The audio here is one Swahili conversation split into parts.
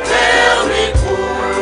Vers lui coule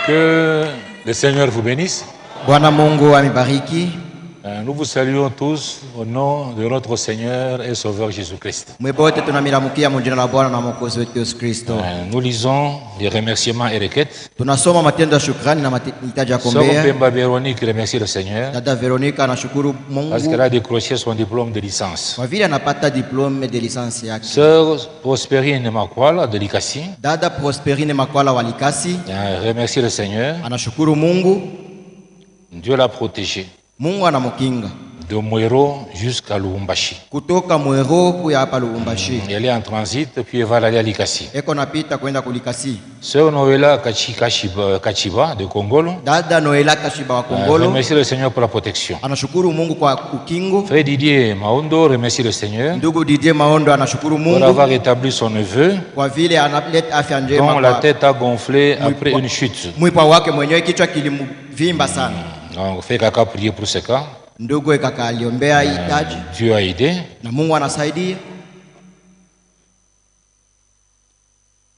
Que le Seigneur vous bénisse. Bwana Mungu amibariki. Nous vous saluons tous au nom de notre Seigneur et Sauveur Jésus-Christ. Mwebote tunamiramukia mu jina la Bwana na Mwokozi wetu Yesu Kristo. Nous lisons les remerciements et requêtes. Tunasoma matendo ya shukrani na mahitaji ya Sœur kuombea. Pemba Véronique remercie le Seigneur Dada Veronica anashukuru parce qu'elle Mungu a décroché son diplôme de licence. kwa vile anapata diplome de licence yake. Sœur Prospérine Makwala de Likasi Dada Prosperine Makwala wa Likasi remercie le Seigneur. anashukuru Mungu. Dieu l'a protégée Mungu anamukinga de Mwero jusqu'à Lubumbashi. kutoka Mwero kuya hapa Lubumbashi. Elle est en transit puis elle va aller à Likasi. Eko napita kwenda kulikasi. Sœur Noëlla Kachiba de Kongolo Dada Noela Kashiba wa Kongolo remercie le Seigneur pour la protection. anashukuru Mungu kwa ukingo. Frère Didier Maondo remercie le Seigneur Ndugu Didier Maondo anashukuru pour Mungu avoir établi son neveu kwa vile analeta afya dont njema la kwa tête a gonflé après une chute. mwipa wake mwenyewe, kichwa kilimvimba sana. Donc, fait caca prier pour ce cas. Ndugu kaka aliombea hitaji Dieu a aidé. na Mungu anasaidia.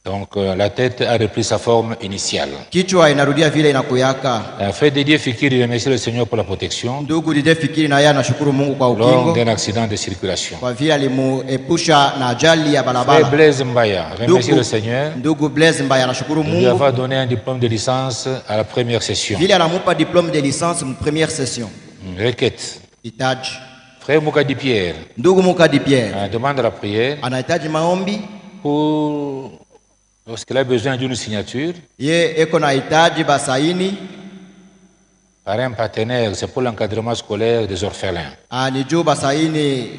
Donc, la tête a repris sa forme initiale. Kichwa inarudia vile inakuyaka. Frère Didier Fikiri remercie le Seigneur pour la protection Ndugu Didier Fikiri na yeye anashukuru Mungu kwa lors ukingo d'un accident de circulation. kwa vile alimuepusha na ajali ya Frère barabara. Blaise Mbaya remercie le Seigneur Ndugu Blaise Mbaya anashukuru de lui Mungu avoir donné un diplôme de licence à la première session. vile anamupa diplome de licence mu première session. Requête. Hitaji Frère Moukadi Pierre ndugu Mukadi Pierre demande la prière anahitaji maombi. pour lorsqu'il a besoin d'une signature Ye eko na hitaji basaini par un partenaire, c'est pour l'encadrement scolaire des orphelins. ni juu basaini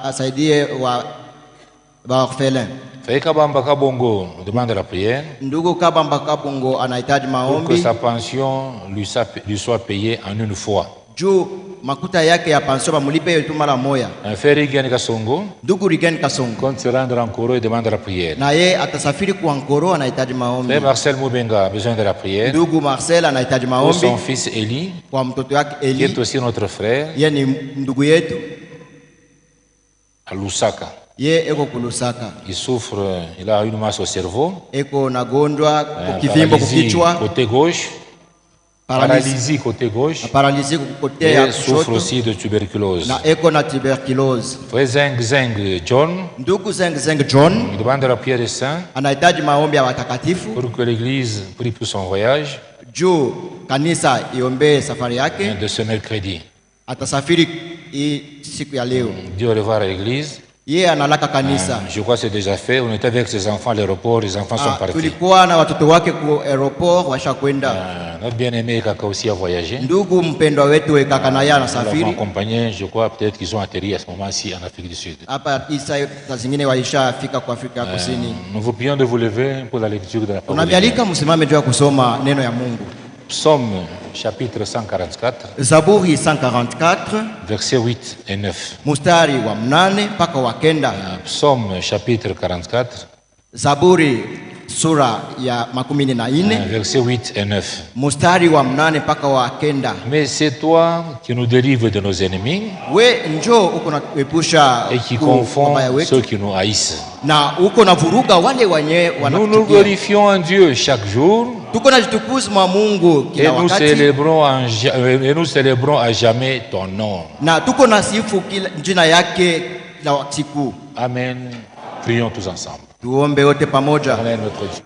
asaidie wa orphelin. Frère Kabamba Kabongo demande la prière Ndugu Kabamba Kabongo anahitaji pour que maombi sa pension lui soit payée en une fois. juu makuta yake ya pension bamulipe tu mara moya. Frère Igani Kasongo Ndugu Rigen Kasongo compte se rendre en Koro et demande la prière. na ye atasafiri kwa Nkoro, anahitaji maombi. Frère Marcel Moubenga a besoin de la prière Ndugu Marcel anahitaji pour maombi son fils Eli, kwa mtoto wake qui est Eli, aussi notre frère, ye ni ndugu yetu, à Lusaka. ye eko kulusaka, Il souffre, il a une masse au cerveau, eko na gonjwa kivimbo paralysie kukichwa, côté gauche, paralysie côté gauche, paralisi kukote ya et souffre kushoto aussi de tuberculose. na eko na tuberculose. Frère Zeng Zeng John Ndugu Zeng Zeng John il demande la prière des saints anahitaji maombi ya watakatifu pour que l'Église prie pour son voyage juu kanisa iombee safari yake. de ce mercredi. Atasafiri hii siku ya leo, Dieu au revoir à l'Église. yeye analaka kanisa. Je crois que c'est déjà fait. On était avec ses enfants à l'aéroport, les enfants sont partis. Tulikuwa na watoto wake ku aeroport washa kwenda. Notre bien-aimé Kaka aussi a voyagé. Ndugu mpendwa wetu kaka naye Nous l'avons anasafiri accompagné, je crois peut-être qu'ils ont atterri à ce moment-ci en Afrique du Sud. hapa. Isa saa zingine waishafika kwa Afrika ya Kusini. Nous vous prions de vous lever pour la lecture de la parole de Dieu. Tunamialika msimame juu ya kusoma neno ya Mungu. Psaume chapitre 144, Zaburi 144 versets 8 et 9. mustari wa 8 mpaka wa 9. Psaume chapitre 44, Zaburi sura ya 14 versets 8 et 9. mustari wa 8 mpaka wa 9. Mais c'est toi qui nous délivres de nos ennemis We njoo uko na kuepusha et qui wabaya confond wetu ceux qui nous haïssent. na uko na vuruga wale wenye Nous nous wanatuchukia. glorifions en Dieu chaque jour Tuko na jitukuzi mwa Mungu et kila nous wakati célébrons à jamais ton nom. na tuko na sifu kila jina yake la siku. Amen. Prions tous ensemble. Tuombe wote pamoja. Éternel notre Dieu.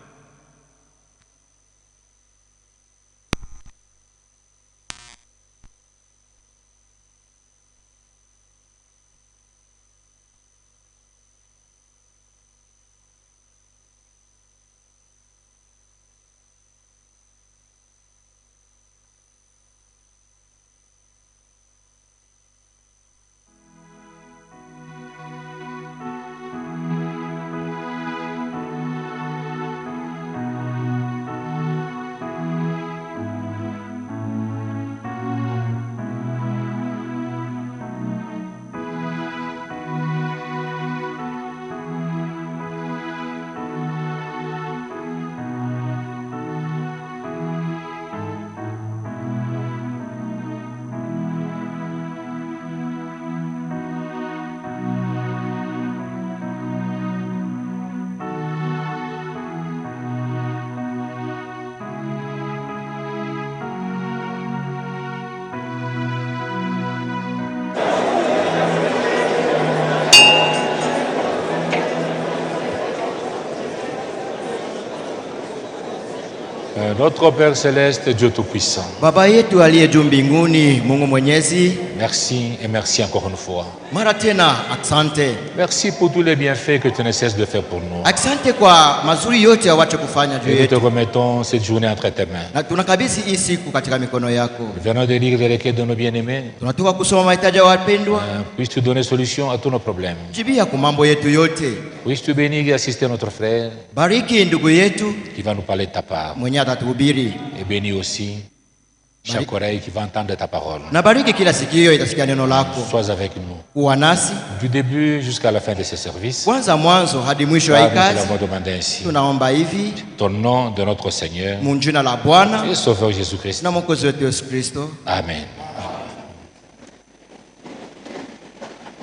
Notre Père Céleste, Dieu Tout-Puissant, Baba yetu aliye juu mbinguni, Mungu Mwenyezi, merci et merci encore une fois. mara tena asante. Merci pour tous les bienfaits que tu ne cesses de faire pour nous. Asante kwa mazuri yote wache kufanya juu Et nous te yetu. remettons cette journée entre tes mains. Na tunakabidhi hii siku katika mikono yako. Nous venons de lire les requêtes de nos bien-aimés. Tunatoka kusoma mahitaji ya wapendwa. Puisses-tu donner solution à tous nos problèmes. Jibia kwa mambo yetu yote. Puisses-tu bénir et assister notre frère Bariki ndugu yetu qui va nous parler de ta part. mwenye atatuhubiri. Et bénis aussi chaque oreille qui va entendre ta parole. Na bariki kila sikio itasikia neno lako. Sois avec nous. Kuwa nasi Du début jusqu'à la fin de ce service. kwanza mwanzo hadi mwisho wa Nous te kazi. l'avons demandé ainsi. Tunaomba hivi Ton nom de notre Seigneur mu jina la Bwana et Sauveur Jésus-Christ. na Mwokozi wetu Yesu Kristo. Amen.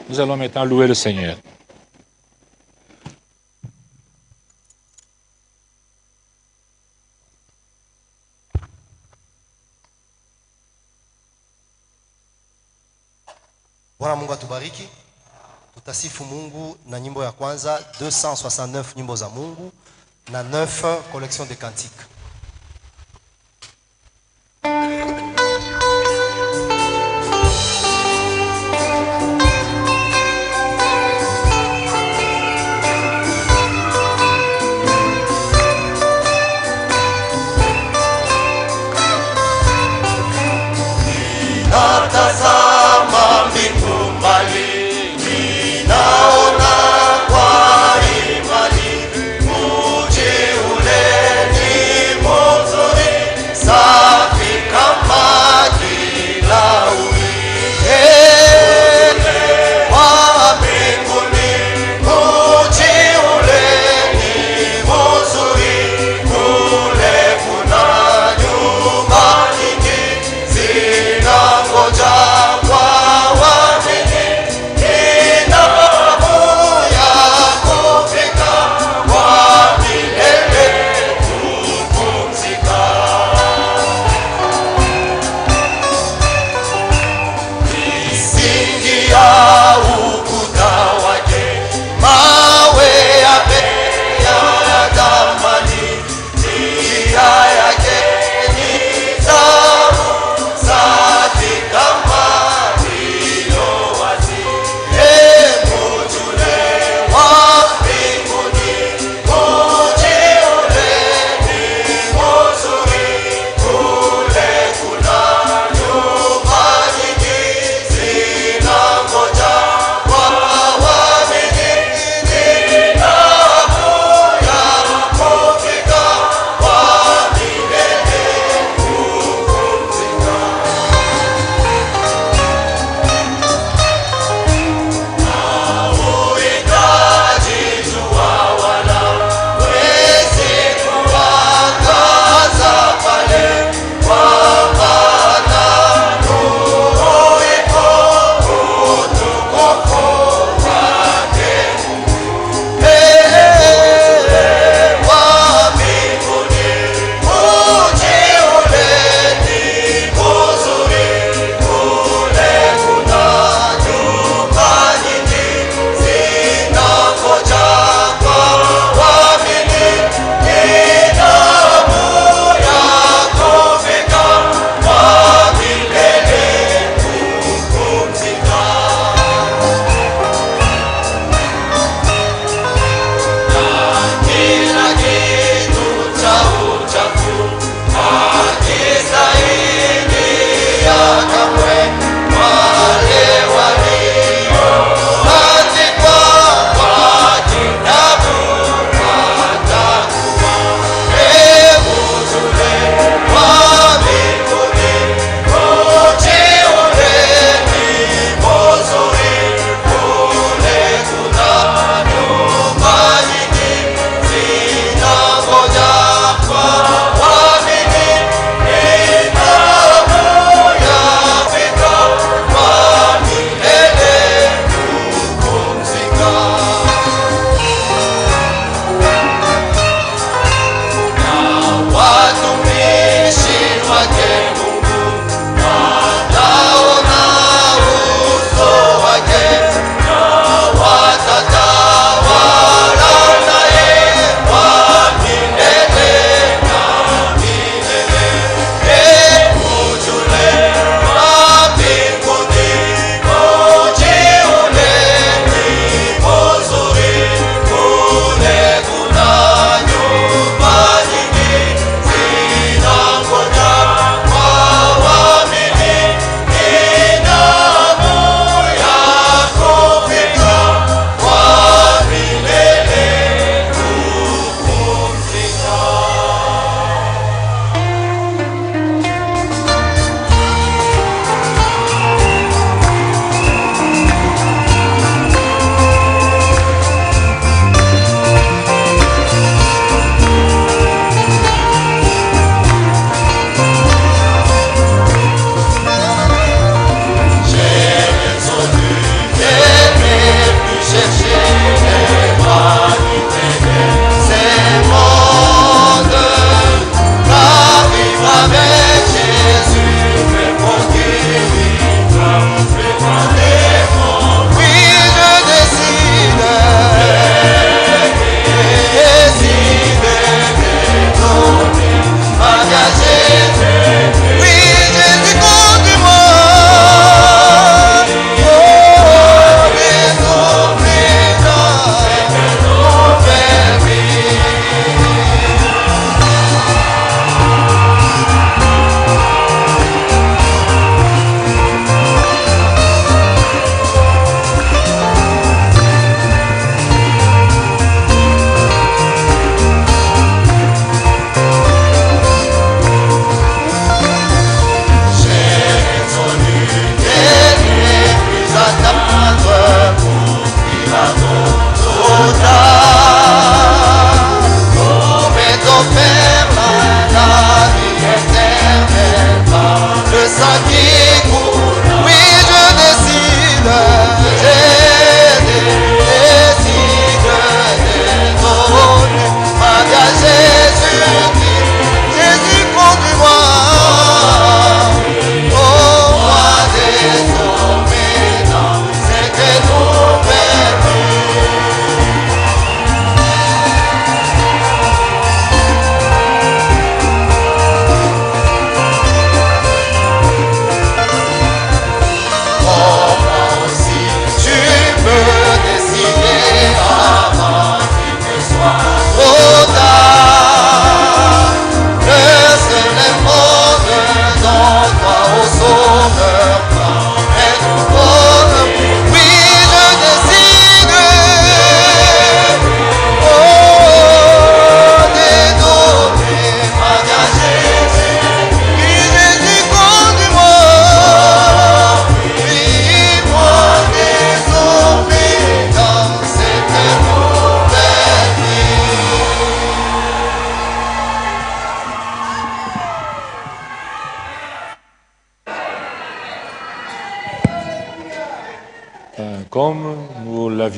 Nous allons maintenant louer le Seigneur. Bwana Mungu atubariki. Tutasifu Mungu na nyimbo ya kwanza 269 nyimbo za Mungu na 9 collection de cantiques. Natazama mbingu mbali, ninaona kwa imani mji ule ni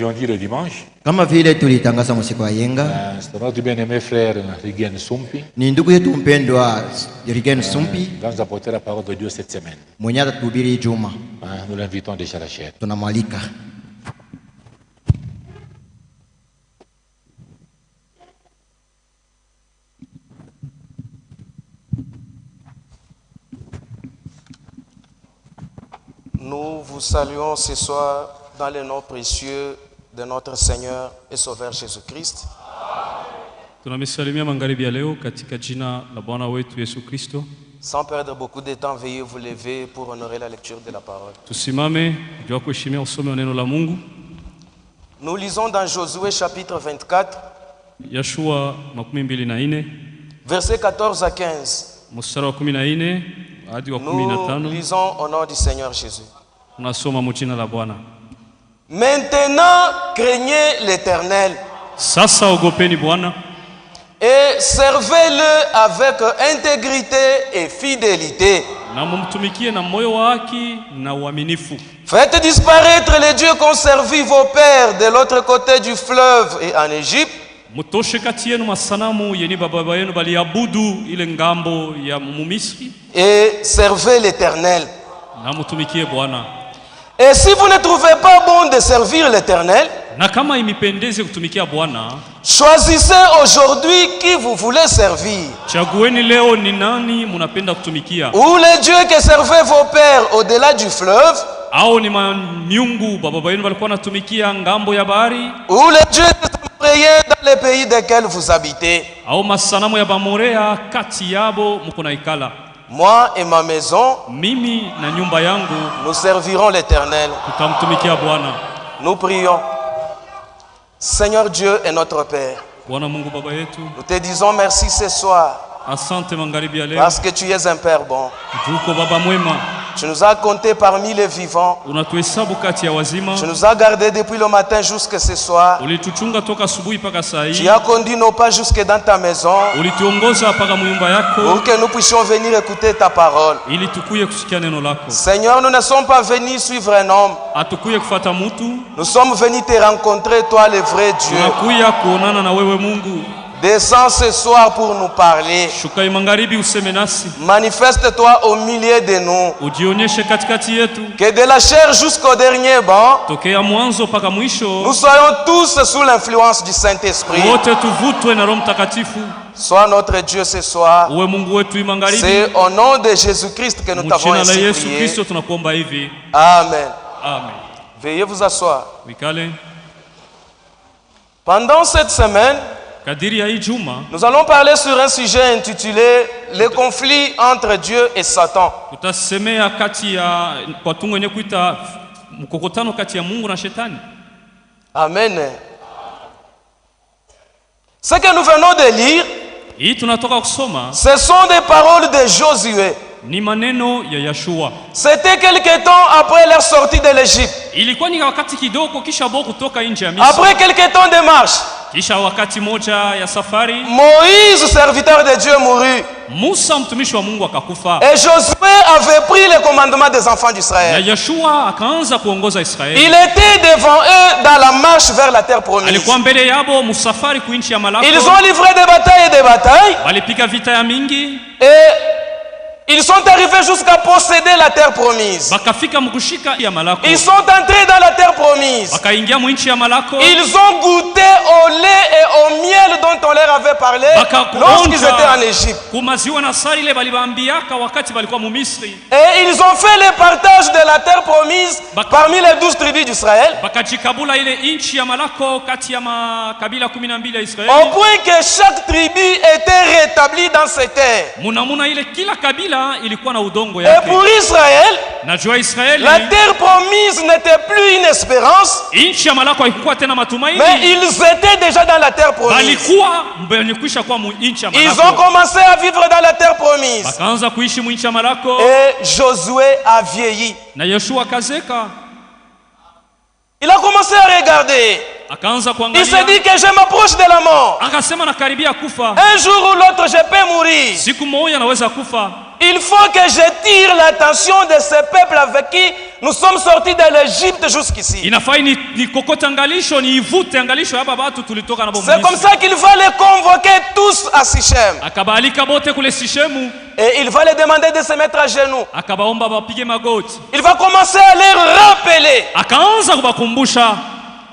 avions dit le dimanche, Kama vile tulitangaza siku ya yenga, c'est notre bien-aimé frère Rigen Sumpi ni ndugu yetu mpendwa Rigen Sumpi va nous apporter la parole de Dieu cette semaine. mwenye atatuhubiri Juma. Nous l'invitons déjà à la chair. Tunamwalika. Nous vous saluons ce soir dans le nom précieux de notre Seigneur et Sauveur Jésus-Christ. Tunamisalimia magharibi ya leo katika jina la Bwana wetu Yesu Kristo. Sans perdre beaucoup de temps, veuillez vous lever pour honorer la lecture de la parole. Tusimame jua kuheshimia usome wa neno la Mungu. Nous lisons dans Josué chapitre 24, Yashua 24 versets 14 à 15. mstari wa 14 hadi wa Nous 15. lisons au nom du Seigneur Jésus. Tunasoma mjina la Bwana. Maintenant, craignez l'Éternel Sasa ogopeni Bwana et servez-le avec intégrité et fidélité. na mumtumikie na moyo wa haki na uaminifu. Faites disparaître les dieux qu'ont servi vos pères de l'autre côté du fleuve et en Égypte. Mutoshe kati yenu masanamu yeni baba yenu baliabudu ile ngambo ya Mumisri, Et servez l'Éternel. na mutumikie Bwana. Et si vous ne trouvez pas bon de servir l'Éternel, Na kama imipendeze kutumikia Bwana, choisissez aujourd'hui qui vous voulez servir. chagueni leo ni nani munapenda kutumikia. Ou les dieux que servaient vos pères au-delà du fleuve, Au ni miungu baba yenu walikuwa natumikia ngambo ya bahari, ou les dieux des Amoréens dans les pays desquels vous habitez. au masanamu ya Bamorea kati yabo muko na ikala. Moi et ma maison, Mimi na nyumba yangu nous servirons l'Éternel. tutamtumikia Bwana. Nous prions. Seigneur Dieu et notre Père, Bwana Mungu baba yetu, nous te disons merci ce soir asante magharibi ya leo, parce que tu es un Père bon. juko baba mwema, Tu nous as comptés parmi les vivants. unatuhesabu kati ya wazima, Tu nous as gardés depuis le matin jusqu'à ce soir. ulituchunga toka asubuhi mpaka saa Tu hii, as conduit nos pas jusque dans ta maison ulituongoza mpaka nyumba yako pour que nous puissions venir écouter ta parole. ili tukuye kusikia neno lako. Seigneur, nous ne sommes pas venus suivre un homme. Atukuye kufuata mtu, Nous sommes venus te rencontrer, toi le vrai Dieu. tunakuya kuonana na wewe Mungu. Descends ce soir pour nous parler. Shukai magharibi useme nasi, Manifeste-toi au milieu de nous. ujionyeshe katikati yetu, Que de la chair jusqu'au dernier banc, tokea mwanzo mpaka nous mwisho, soyons tous sous l'influence du Saint-Esprit. wote tuvutwe na Roho Mtakatifu. Sois notre Dieu ce soir. Uwe Mungu wetu magharibi. C'est au nom de Jésus-Christ que nous t'avons Mjina la ainsi Yesu prié. Kristo tunakuomba hivi. Amen. Amen. Veuillez vous asseoir. Wikale. Pendant cette semaine, Kadiri ya hii juma nous allons parler sur un sujet intitulé Le conflit entre Dieu et Satan. tutasemea kati ya kwa tungo yenye kuita mkokotano kati ya Mungu na Shetani. Amen. Ce que nous venons de lire, Hii tunatoka kusoma ce sont des paroles de Josué. ni maneno ya Yashua. C'était quelque temps après leur sortie de l'Égypte. Ilikuwa ni wakati kidogo kisha bo kutoka nje ya Misri. Après quelque temps de marche, Kisha wakati moja ya safari, Moïse, serviteur de Dieu, mourut. Musa mtumishi wa Mungu akakufa. Et Josué avait pris le commandement des enfants Na d'Israël. Yashua akaanza kuongoza Israeli. Il était devant eux dans la marche vers la terre promise. Alikuwa mbele yabo musafari kuinchi ya Malako. Ils ont livré des batailles et des batailles. Walipika vita ya mingi, Et ils sont arrivés jusqu'à posséder la terre promise. bakafika mkushika ya Malako. Ils sont entrés dans la terre promise. Wakaingia mwinchi ya Malako. Ils ont goûté au lait et au miel dont on leur avait parlé lorsqu'ils étaient en Égypte. kumaziwa na sari ile balibambiaka wakati balikuwa mu Misri. Et ils ont fait le partage de la terre promise parmi les 12 tribus d'Israël. Bakajikabula ile inchi ya Malako kati ya makabila 12 ya Au Israeli. point que chaque tribu était rétablie dans ses terres. Munamuna ile kila kabila ilikuwa na udongo Et yake. pour Israël, Najua Israeli la terre promise n'était plus une espérance, inchi ya Malako haikuwa tena matumaini. mais ils étaient déjà dans la terre promise. Balikuwa mbenikwisha kwa mu inchi ya Ils ont Malako. commencé à vivre dans la terre promise. Bakaanza kuishi mu inchi ya Malako. Et Josué a vieilli. Na Yoshua kazeka. Il a commencé à regarder. Akaanza Il s'est kuangalia. dit que je m'approche de la mort. Akasema nakaribia kufa. Un jour ou l'autre, je peux mourir. Siku moja naweza kufa. Il faut que je tire l'attention de ce peuple avec qui nous sommes sortis de l'Égypte jusqu'ici. Inafai ni kokota angalisho, ni ivute angalisho hapa batu tulitoka nabo. C'est comme ça qu'il va les convoquer tous à Sichem. Akabalika bote kule Sichemu. Et il va les demander de se mettre à genoux. Akabaomba bapige magoti. Il va commencer à les rappeler Akaanza kubakumbusha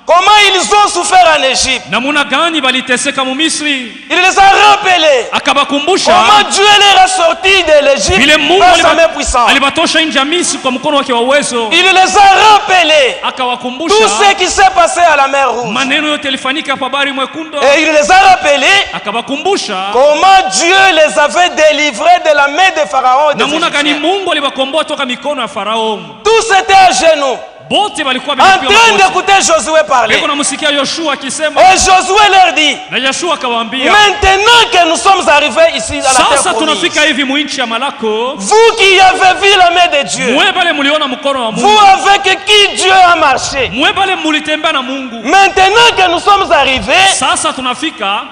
comment ils ont souffert en Égypte. namuna gani baliteseka mu Misri. Il les a rappelés Akabakumbusha comment Dieu les a sortis de vile l'Égypte Mungu par sa main puissante. alibatosha nje ya Misri kwa mkono wake wa uwezo. Il les a rappelés Akawakumbusha tout ce qui s'est passé à la mer Rouge. maneno yote yalifanyika kwa bahari mwekundu. Et il les a rappelés Akabakumbusha comment Dieu les avait délivrés de la main de Pharaon et des namuna gani Égyptiens. Mungu alibakomboa toka mikono ya Farao. Tous étaient à genoux Bote balikuwa en train d'écouter Josué parler. Beko namsikia Yoshua akisema, Et Josué leur dit, na Yoshua akawaambia, maintenant que nous sommes arrivés ici à la terre sasa promise, tunafika hivi muinchi ya Malako, vous qui avez vu la main de Dieu, mwe pale muliona mkono wa vous Mungu, avec qui Dieu a marché, mwe pale mulitembea na Mungu, maintenant que nous sommes arrivés, sasa tunafika,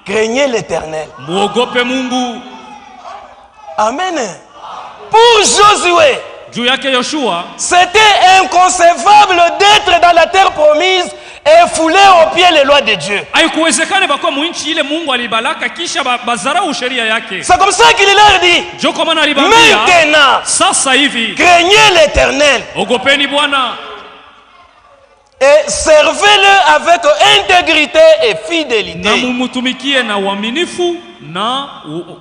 craignez l'Éternel. muogope Mungu. Amen. Pour Josué, Juu yake Yoshua, c'était inconcevable d'être dans la terre promise et fouler aux pieds les lois de Dieu. haikuwezekana bakuwa muinchi ile Mungu alibalaka kisha bazarau sheria yake. C'est comme ça qu'il leur dit, Jo kwa maana alibambia, maintenant, sasa hivi craignez l'Éternel ogopeni Bwana et servez-le avec intégrité et fidélité. na mumutumikie na uaminifu na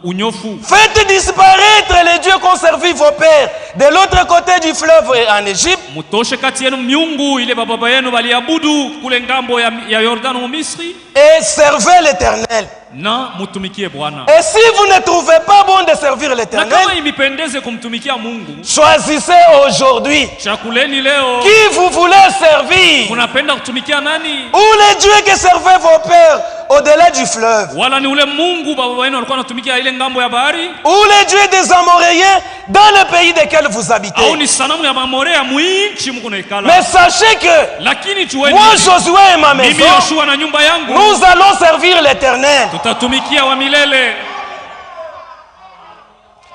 unyofu. Faites disparaître les dieux qu'ont servi vos pères de l'autre côté du fleuve et en Égypte. Mutoshe kati yenu miungu ile baba yenu baliabudu kule ngambo ya Yordano mu Misri, Et servez l'Éternel. na mutumikie Bwana. Et si vous ne trouvez pas bon de servir Na l'Éternel, kama imipendeze kumtumikia Mungu, choisissez aujourd'hui chakuleni leo qui vous voulez servir. munapenda kutumikia nani? Ou les dieux que servaient vos pères au-delà du fleuve. Wala ni ule Mungu baba wenu alikuwa anatumikia ile ngambo ya bahari, Ou les dieux des Amoréens dans le pays desquels vous habitez. au ni sanamu ya Mamorea muinchi mko naikala. Mais sachez que Lakini tuweni moi, Josué et ma mimi maison, Yoshua na nyumba yangu nous allons servir l'Éternel. tutatumikia wa milele.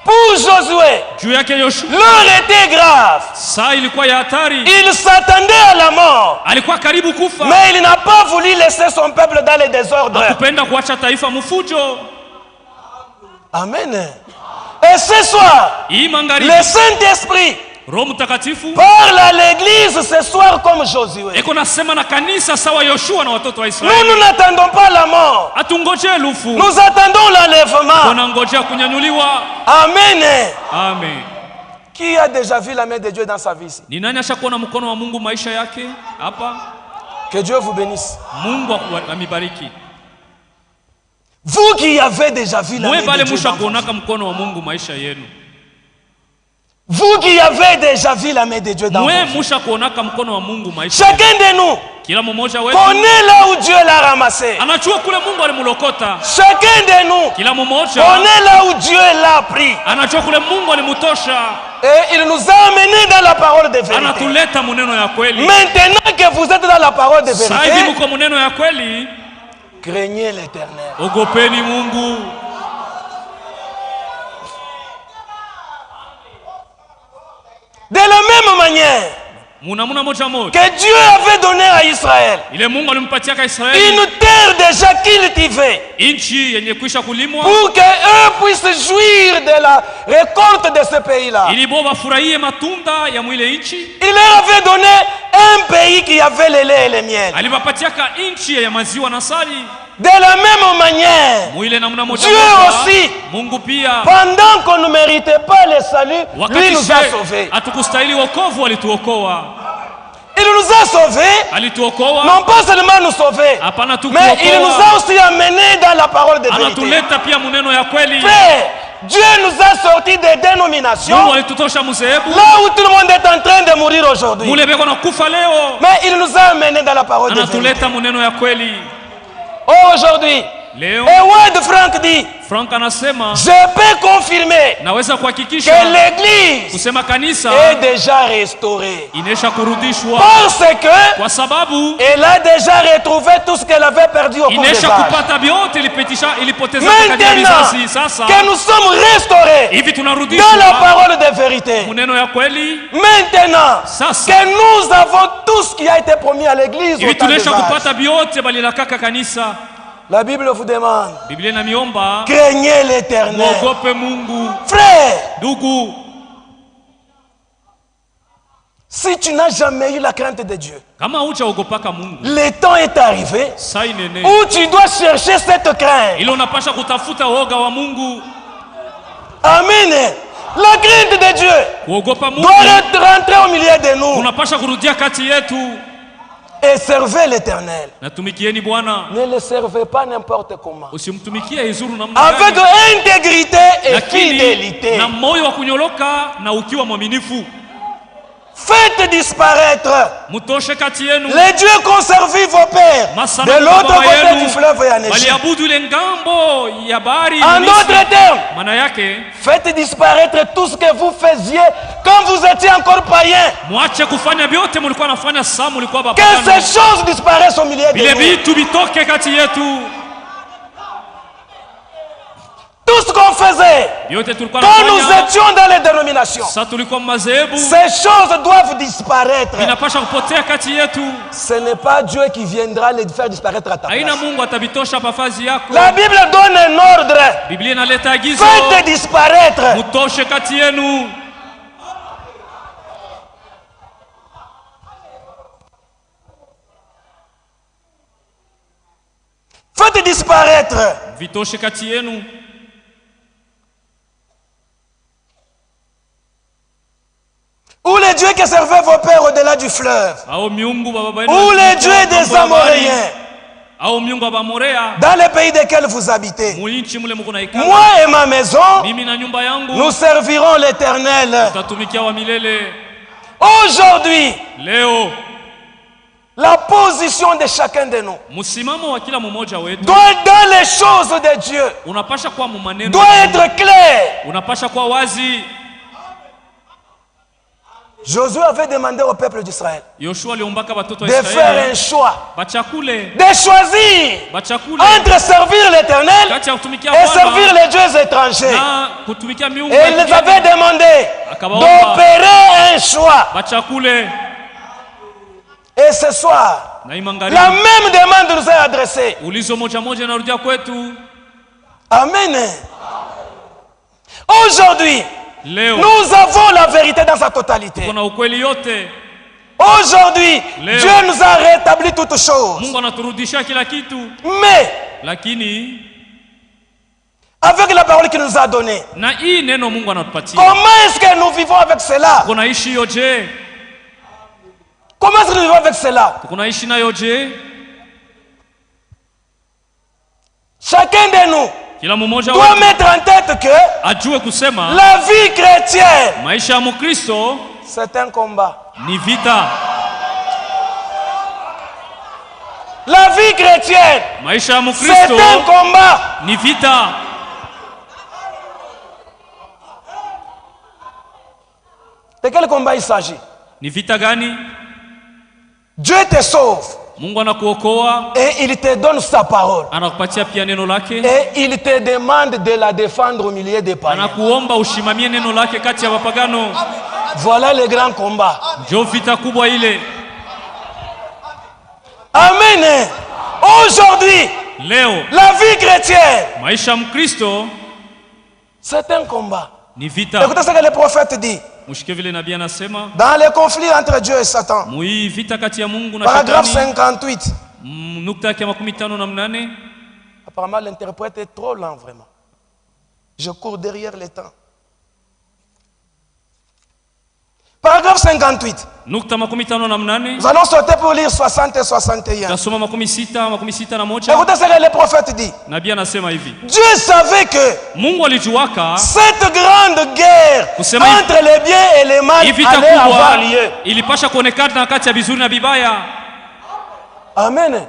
Pour Josué, Juu yake Yoshua, l'heure était grave. saa ilikuwa ya hatari, Il s'attendait à la mort. alikuwa karibu kufa, Mais il n'a pas voulu laisser son peuple dans les désordres. hakupenda kuacha taifa mufujo. Amen. Et ce soir, Hii magharibi le Saint-Esprit Roho Mtakatifu parle à l'église ce soir comme Josué. eko nasema na kanisa sawa Yoshua na watoto wa Nous, Israeli. nous n'attendons pas la mort. Atungojee lufu, Nous attendons l'enlèvement. tunangojea kunyanyuliwa. Amen. Amen. Qui a déjà vu la main de Dieu dans sa vie ici? Ni nani ashakuona mkono wa Mungu maisha yake hapa? Que Dieu vous bénisse. Mungu amibariki. Vous qui avez déjà vu la Mwe main de bale Dieu musha dans votre vie. kuonaka mkono wa Mungu maisha yenu. Vous qui avez déjà vu la main de Dieu dans Mwe votre vie. musha kuonaka mkono wa Mungu maisha. Chacun de nous Kila mmoja wetu connaît là où Dieu l'a ramassé. anachua kule Mungu alimulokota. Chacun de nous Kila mmoja connaît là où Dieu l'a pris. anachua kule Mungu alimutosha, Et il nous a amenés dans la parole de vérité. anatuleta muneno ya kweli. Maintenant que vous êtes dans la parole de Sasa hivi vérité, mko muneno ya kweli, craignez l'Éternel. ogopeni Mungu. De la même manière Munamuna moja moja que Dieu avait donné à Israël ile Mungu alimpatia Israeli une terre déjà cultivée inchi yenye kwisha kulimwa, pour qu'eux puissent jouir de la récolte de ce pays-là. ili bo bafurahie matunda ya mwile inchi. Il leur avait donné un pays qui avait le lait et le miel. Alibapatiaka inchi ya maziwa na sali. De la même manière, Mwile namna moja Dieu moja, aussi, Mungu pia pendant qu'on ne méritait pas le salut, lui wakati nous a sauvés. hatukustahili wokovu alituokoa. Il nous a sauvés, Alituokoa, non pas seulement nous sauver, hapana tu mais il nous kuokoa, a aussi amenés dans la parole de vérité. anatuleta pia muneno ya kweli. Frère, Dieu nous a sortis des Mungu dénominations alitutosha muzehebu là où tout le monde est en train de mourir aujourd'hui. mule beko na kufa leo, Mais il nous a amenés dans la parole de vérité. anatuleta muneno ya kweli. Oh, aujourd'hui, Leo Et Wade Frank dit, Frank anasema je peux confirmer naweza que kuhakikisha l'église kusema kanisa est déjà restaurée. inesha kurudishwa Parce que kwa sababu elle a déjà retrouvé tout ce qu'elle avait perdu au cours des inesha âges. kupata vyote ilipoteza katika Maintenant vizazi. Sasa que nous sommes restaurés hivi dans la tunarudishwa parole de vérité, muneno ya kweli. maintenant Sasa que nous avons tout ce qui a été promis à l'église au hivi temps des tunesha âges, kupata vyote balilakaka kanisa. la Bible vous demande, Biblia inaniomba craignez l'Éternel. muogope Mungu. Frère, Ndugu, si tu n'as jamais eu la crainte de Dieu, kama hujaogopaka Mungu, le temps est arrivé saa inene où tu dois chercher cette crainte. ile unapasha kutafuta woga wa Mungu. Amen. La crainte de Dieu Kuogopa Mungu doit rentrer au milieu de nous unapasha kurudia kati yetu. et servez l'Éternel. Natumikieni Bwana, Ne le servez pas n'importe comment. usimtumikie izuru namna Avec gani, intégrité et lakini fidélité. na moyo wa kunyoloka na ukiwa mwaminifu. Faites disparaître Mutoshe kati yenu les dieux qu'ont servi vos pères masanamu de l'autre baba côté yenu du fleuve et en Égypte. waliabudu ile ngambo ya bahari En Misri. d'autres termes, Maana yake faites disparaître tout ce que vous faisiez quand vous étiez encore païens. mwache kufanya vyote mulikuwa nafanya saa mulikuwa Que bapagano. ces choses disparaissent au milieu de Vile nous. vitu vitoke kati yetu. Tout ce qu'on faisait Vyote tulikuwa quand nous nafanya étions dans les dénominations, sasa tulikuwa madhehebu ces choses doivent disparaître. vinapasha kupotea kati yetu. Ce n'est pas Dieu qui viendra les faire disparaître à ta Haina place. Mungu atabitosha pafazi yako. La Bible donne un ordre. Biblia inaleta agizo, Faites disparaître. mutoshe kati yenu. Faites disparaître. Vitoshe kati yenu. Ou les dieux que servaient vos pères au-delà du fleuve. Au miungu wa baba yenu Ou les walikuwa dieux des mambo ya bahari. Amoréens. Au miungu wa Bamorea. Dans les pays desquels vous habitez. Muinchi mule muko naikala. Moi et ma maison, Mimi na nyumba yangu nous servirons l'Éternel. tutatumikia wa milele. Aujourd'hui, Leo la position de chacun de nous msimamo wa kila mmoja wetu doit dans les choses de Dieu unapasha kuwa mu maneno doit ya Mungu. être clair. Unapasha kuwa wazi. Josué avait demandé au peuple d'Israël Yoshua aliombaka watoto wa de faire un Israeli choix, bachakule de choisir bachakule entre servir l'Éternel kati ya kutumikia et servir Bwana les dieux étrangers. na kutumikia miungu Et ya il les kigeni. avait demandé Akawaomba d'opérer un choix. bachakule Et ce soir, na imangari. la même demande nous est adressée. Ulizo moja moja narudia kwetu. Amen. Aujourd'hui, Leo nous avons la vérité dans sa totalité. kuna ukweli yote. Aujourd'hui, Léo. Dieu nous a rétabli toutes choses. Mungu anaturudisha kila kitu, Mais, lakini avec la parole qu'il nous a donnée, na hii neno Mungu anatupatia comment est-ce que nous vivons avec cela? kunaishi yoje? Comment est-ce que nous vivons avec cela? Kunaishi nayo je? Chacun de nous Kila mmoja doit wetu mettre en tête que ajue kusema la vie chrétienne, maisha ya Mkristo c'est un combat. ni vita. La vie chrétienne, Maisha ya c'est Mkristo un combat. ni vita. De quel combat il s'agit? Ni vita gani? Dieu te sauve Mungu anakuokoa, et il te donne sa parole. anakupatia pia neno lake, Et il te demande de la défendre au milieu des païens. anakuomba ushimamie neno lake kati ya wapagano. Voilà le grand combat. Ndio vita kubwa ile. Amen. Aujourd'hui, Leo la vie chrétienne, maisha ya Mkristo c'est un combat. ni vita. Écoutez ce que le prophète dit. Mshike vile nabii anasema Dans les conflits entre Dieu et Satan. mui vita kati ya Mungu na Paragraphe shetani. 58. Nukta yake ya 58. Apparemment, l'interprète est trop lent, vraiment. Je cours derrière le temps. Paragraphe 58. Nukta 58. Nous allons sauter pour lire 60 et 61. Tasoma 61. Écoutez ce que le prophète dit. Nabii anasema hivi. Dieu savait que Mungu alijuaka cette grande guerre Kusema entre les biens et les mal hii vita allait avoir kubwa lieu. ilipasha kuonekana kati ya vizuri na vibaya. Amen.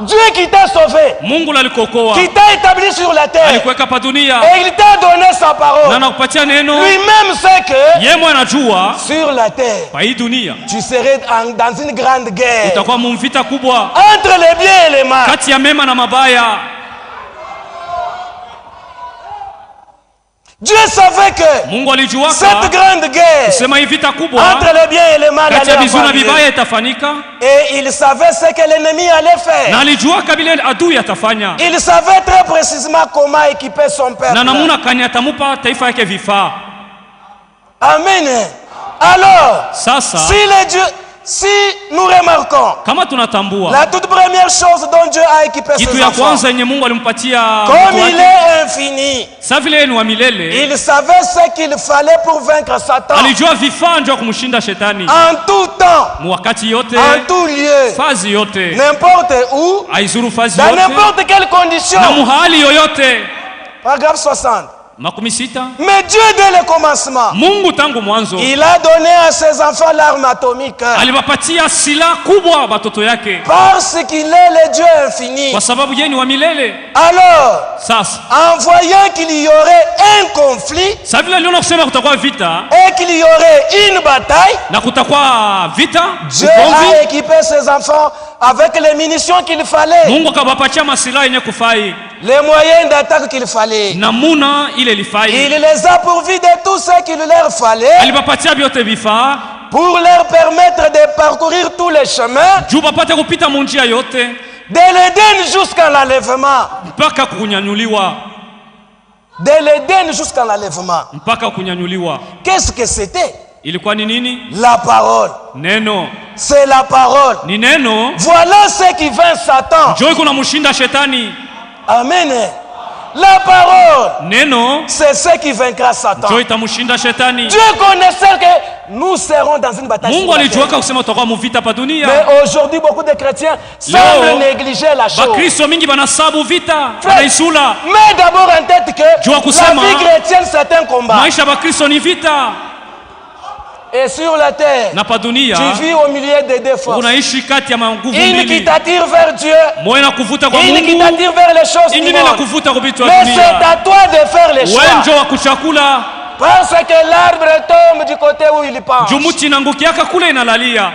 Dieu qui t'a sauvé, Mungu alikokoa, qui t'a établi sur la terre, alikuweka pa dunia et il t'a donné sa na parole. anakupatia neno. Lui-même sait que Yeye mwenyewe anajua sur la terre, pa hii dunia tu serais dans une grande guerre utakuwa mumvita kubwa entre les biens et les mal. kati ya mema na mabaya. Dieu savait que Mungu alijuaka cette grande guerre kusema hii vita kubwa entre les biens et les mal kati ya allait vizuri na avoir lieu. vibaya itafanyika, Et il savait ce que l'ennemi allait na faire. alijuaka vile adui atafanya Il savait très précisément comment équiper son na peuple. namuna kani atamupa taifa yake vifaa. Amen. Alors, Sasa si nous remarquons kama tunatambua la toute première chose dont Dieu a équipé kitu ses ya enfants, kwanza yenye Mungu alimpatia comme mtu il wake, est infini, sa vile ni wa milele, il savait ce qu'il fallait pour vaincre Satan alijua vifaa ndio kumshinda shetani en tout temps, mu wakati yote, en tout lieu, fazi yote, n'importe où, aizuru fazi dans yote n'importe quelle condition. na muhali yoyote. Paragraphe 60. Makumi sita. Mais Dieu, dès le commencement, Mungu tangu mwanzo il a donné à ses enfants l'arme atomique. aliwapatia silaha kubwa watoto yake Parce qu'il est le Dieu infini. kwa sababu yeye ni wa milele. Alors, Sasa en voyant qu'il y aurait un conflit sasa vile aliona kusema kutakuwa vita et qu'il y aurait une bataille, na kutakuwa vita, Dieu ugomvi, a équipé ses enfants avec les munitions qu'il fallait, Mungu akawapatia masilaha yenye kufai les moyens d'attaque qu'il fallait. namuna ile Il lifai, les a pourvus de tout ce qu'il leur fallait aliwapatia vyote vifaa pour leur permettre de parcourir tous les chemins, juu bapate kupita munjia yote de l'Éden jusqu'à l'enlèvement. mpaka kunyanyuliwa, De l'Éden jusqu'à l'enlèvement. mpaka kunyanyuliwa. Qu'est-ce que c'était? Ilikuwa ni nini? La parole. Neno. C'est la parole. Ni neno Voilà ce qui vainc Satan. njoo iko namshinda shetani. Amen. La parole, Neno c'est ce qui vaincra Satan. njoo itamshinda shetani. Dieu connaissait que nous serons dans une bataille. Mungu sur la terre. alijuaka kusema tutakuwa muvita pa dunia. Mais aujourd'hui, beaucoup de chrétiens semblent négliger la chose. Bakristo mingi banasabu vita, Frère, banaisula. mets d'abord en tête que Jua la kusema, vie chrétienne, c'est un combat. Maisha ya Bakristo ni vita, Et sur la terre, na pa dunia tu vis au milieu des deux forces. unaishi kati ya nguvu Une qui mbili, t'attire vers Dieu, moja na kuvuta kwa une qui Mungu, t'attire vers les choses du ingine na monde. kuvuta kwa vitu vya Mais c'est dunia. à toi de faire les choix. Wewe njoo wa kuchakula, Parce que l'arbre tombe du côté où il pense. jumuti inangukiaka kule inalalia.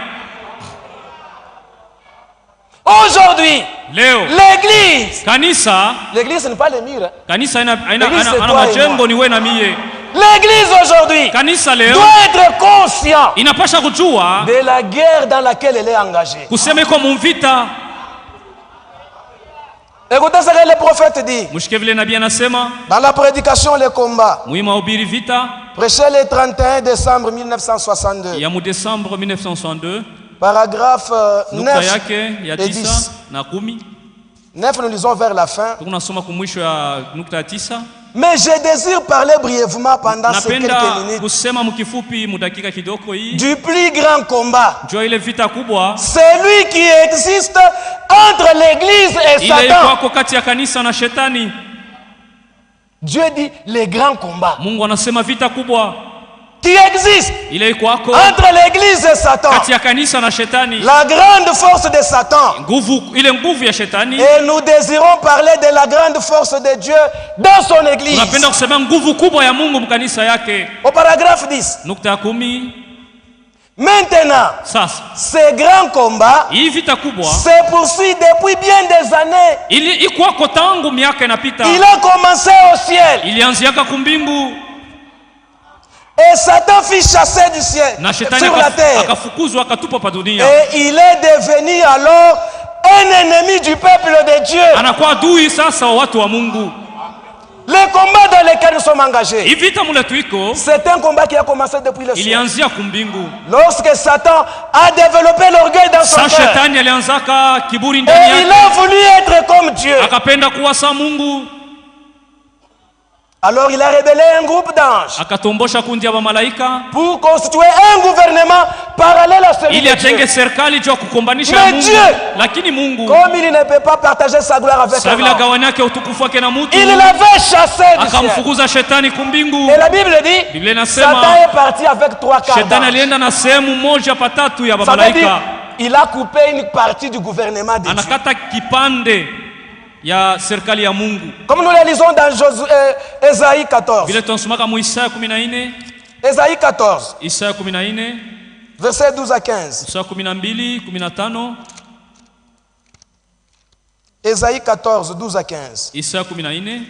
Aujourd'hui, Leo l'église, kanisa l'église n'est pas le mur. Hein. kanisa ina L'église, c'est toi et majengo moi. ni wewe na mie. L'église aujourd'hui Kanisa leo doit être conscient inapasha kujua de la guerre dans laquelle elle est engagée. kusema iko mumvita. Écoutez ce que le prophète dit. Mshike vile nabii anasema Dans la prédication, le combat, muhimu hubiri vita prêché le 31 décembre 1962, ya mu Desembre 1962, paragraphe nukta 9 yake ya et 9 10. na 10. 9, nous lisons vers la fin. Tunasoma kumwisho ya nukta ya 9. Mais je désire parler brièvement pendant ces Napenda quelques minutes kusema mkifupi mudakika kidogo hii du plus grand combat. jua ile vita kubwa Celui qui existe entre l'église et ile Satan. iko kati ya kanisa na shetani. Dieu dit le grand combat Mungu anasema vita kubwa qui existe ile iko entre l'église et Satan. kati ya kanisa na shetani. La grande force de Satan. Ile nguvu ya shetani. Et nous désirons parler de la grande force de Dieu dans son église. Tunapenda kusema nguvu kubwa ya Mungu mkanisa yake. Au paragraphe 10. Nukta ya 10. Maintenant, Sasa ce grand combat hii vita kubwa se poursuit depuis bien des années. ili iko tangu miaka inapita. Il a commencé au ciel. Ilianziaka kumbingu Et Satan fit chasser du ciel na shetani sur la terre. akafukuzwa akatupa pa dunia. Et il est devenu alors un ennemi du peuple de Dieu. Anakuwa adui sasa wa watu wa Mungu. Le combat dans lequel nous sommes engagés, Hii vita mule tuiko c'est un combat qui a commencé depuis le ciel. ilianzia kumbingu. Lorsque Satan a développé l'orgueil dans son Sa cœur, shetani alianzaka kiburi et ndani il yake, a voulu être comme Dieu. akapenda kuwa sa Mungu, Alors il a révélé un groupe d'anges akatombosha kundi ya malaika pour constituer un gouvernement parallèle à celui ili de Dieu. atenge serikali juu ya kukombanisha Mais ya Mungu. Dieu, Lakini Mungu comme il ne peut pas partager sa gloire avec sa un vile homme, gawani yake utukufu wake na mutu, il l'avait chassé du ciel. akamfukuza shetani kumbingu. Et la Bible dit, Biblia inasema Satan est parti avec 3 quarts shetani d'anges. alienda na sehemu moja patatu ya Ça veut dire, malaika. il a coupé une partie du gouvernement de Dieu. anakata kipande ya serikali ya Mungu. Comme nous le lisons dans Ésaïe 14. Vile tunasomaka mu Isaya 14. Ésaïe 14. Isaya 14. Versets 12 à 15. Isaya 12, 15. Ésaïe 14, 12 à 15. Isaya 14.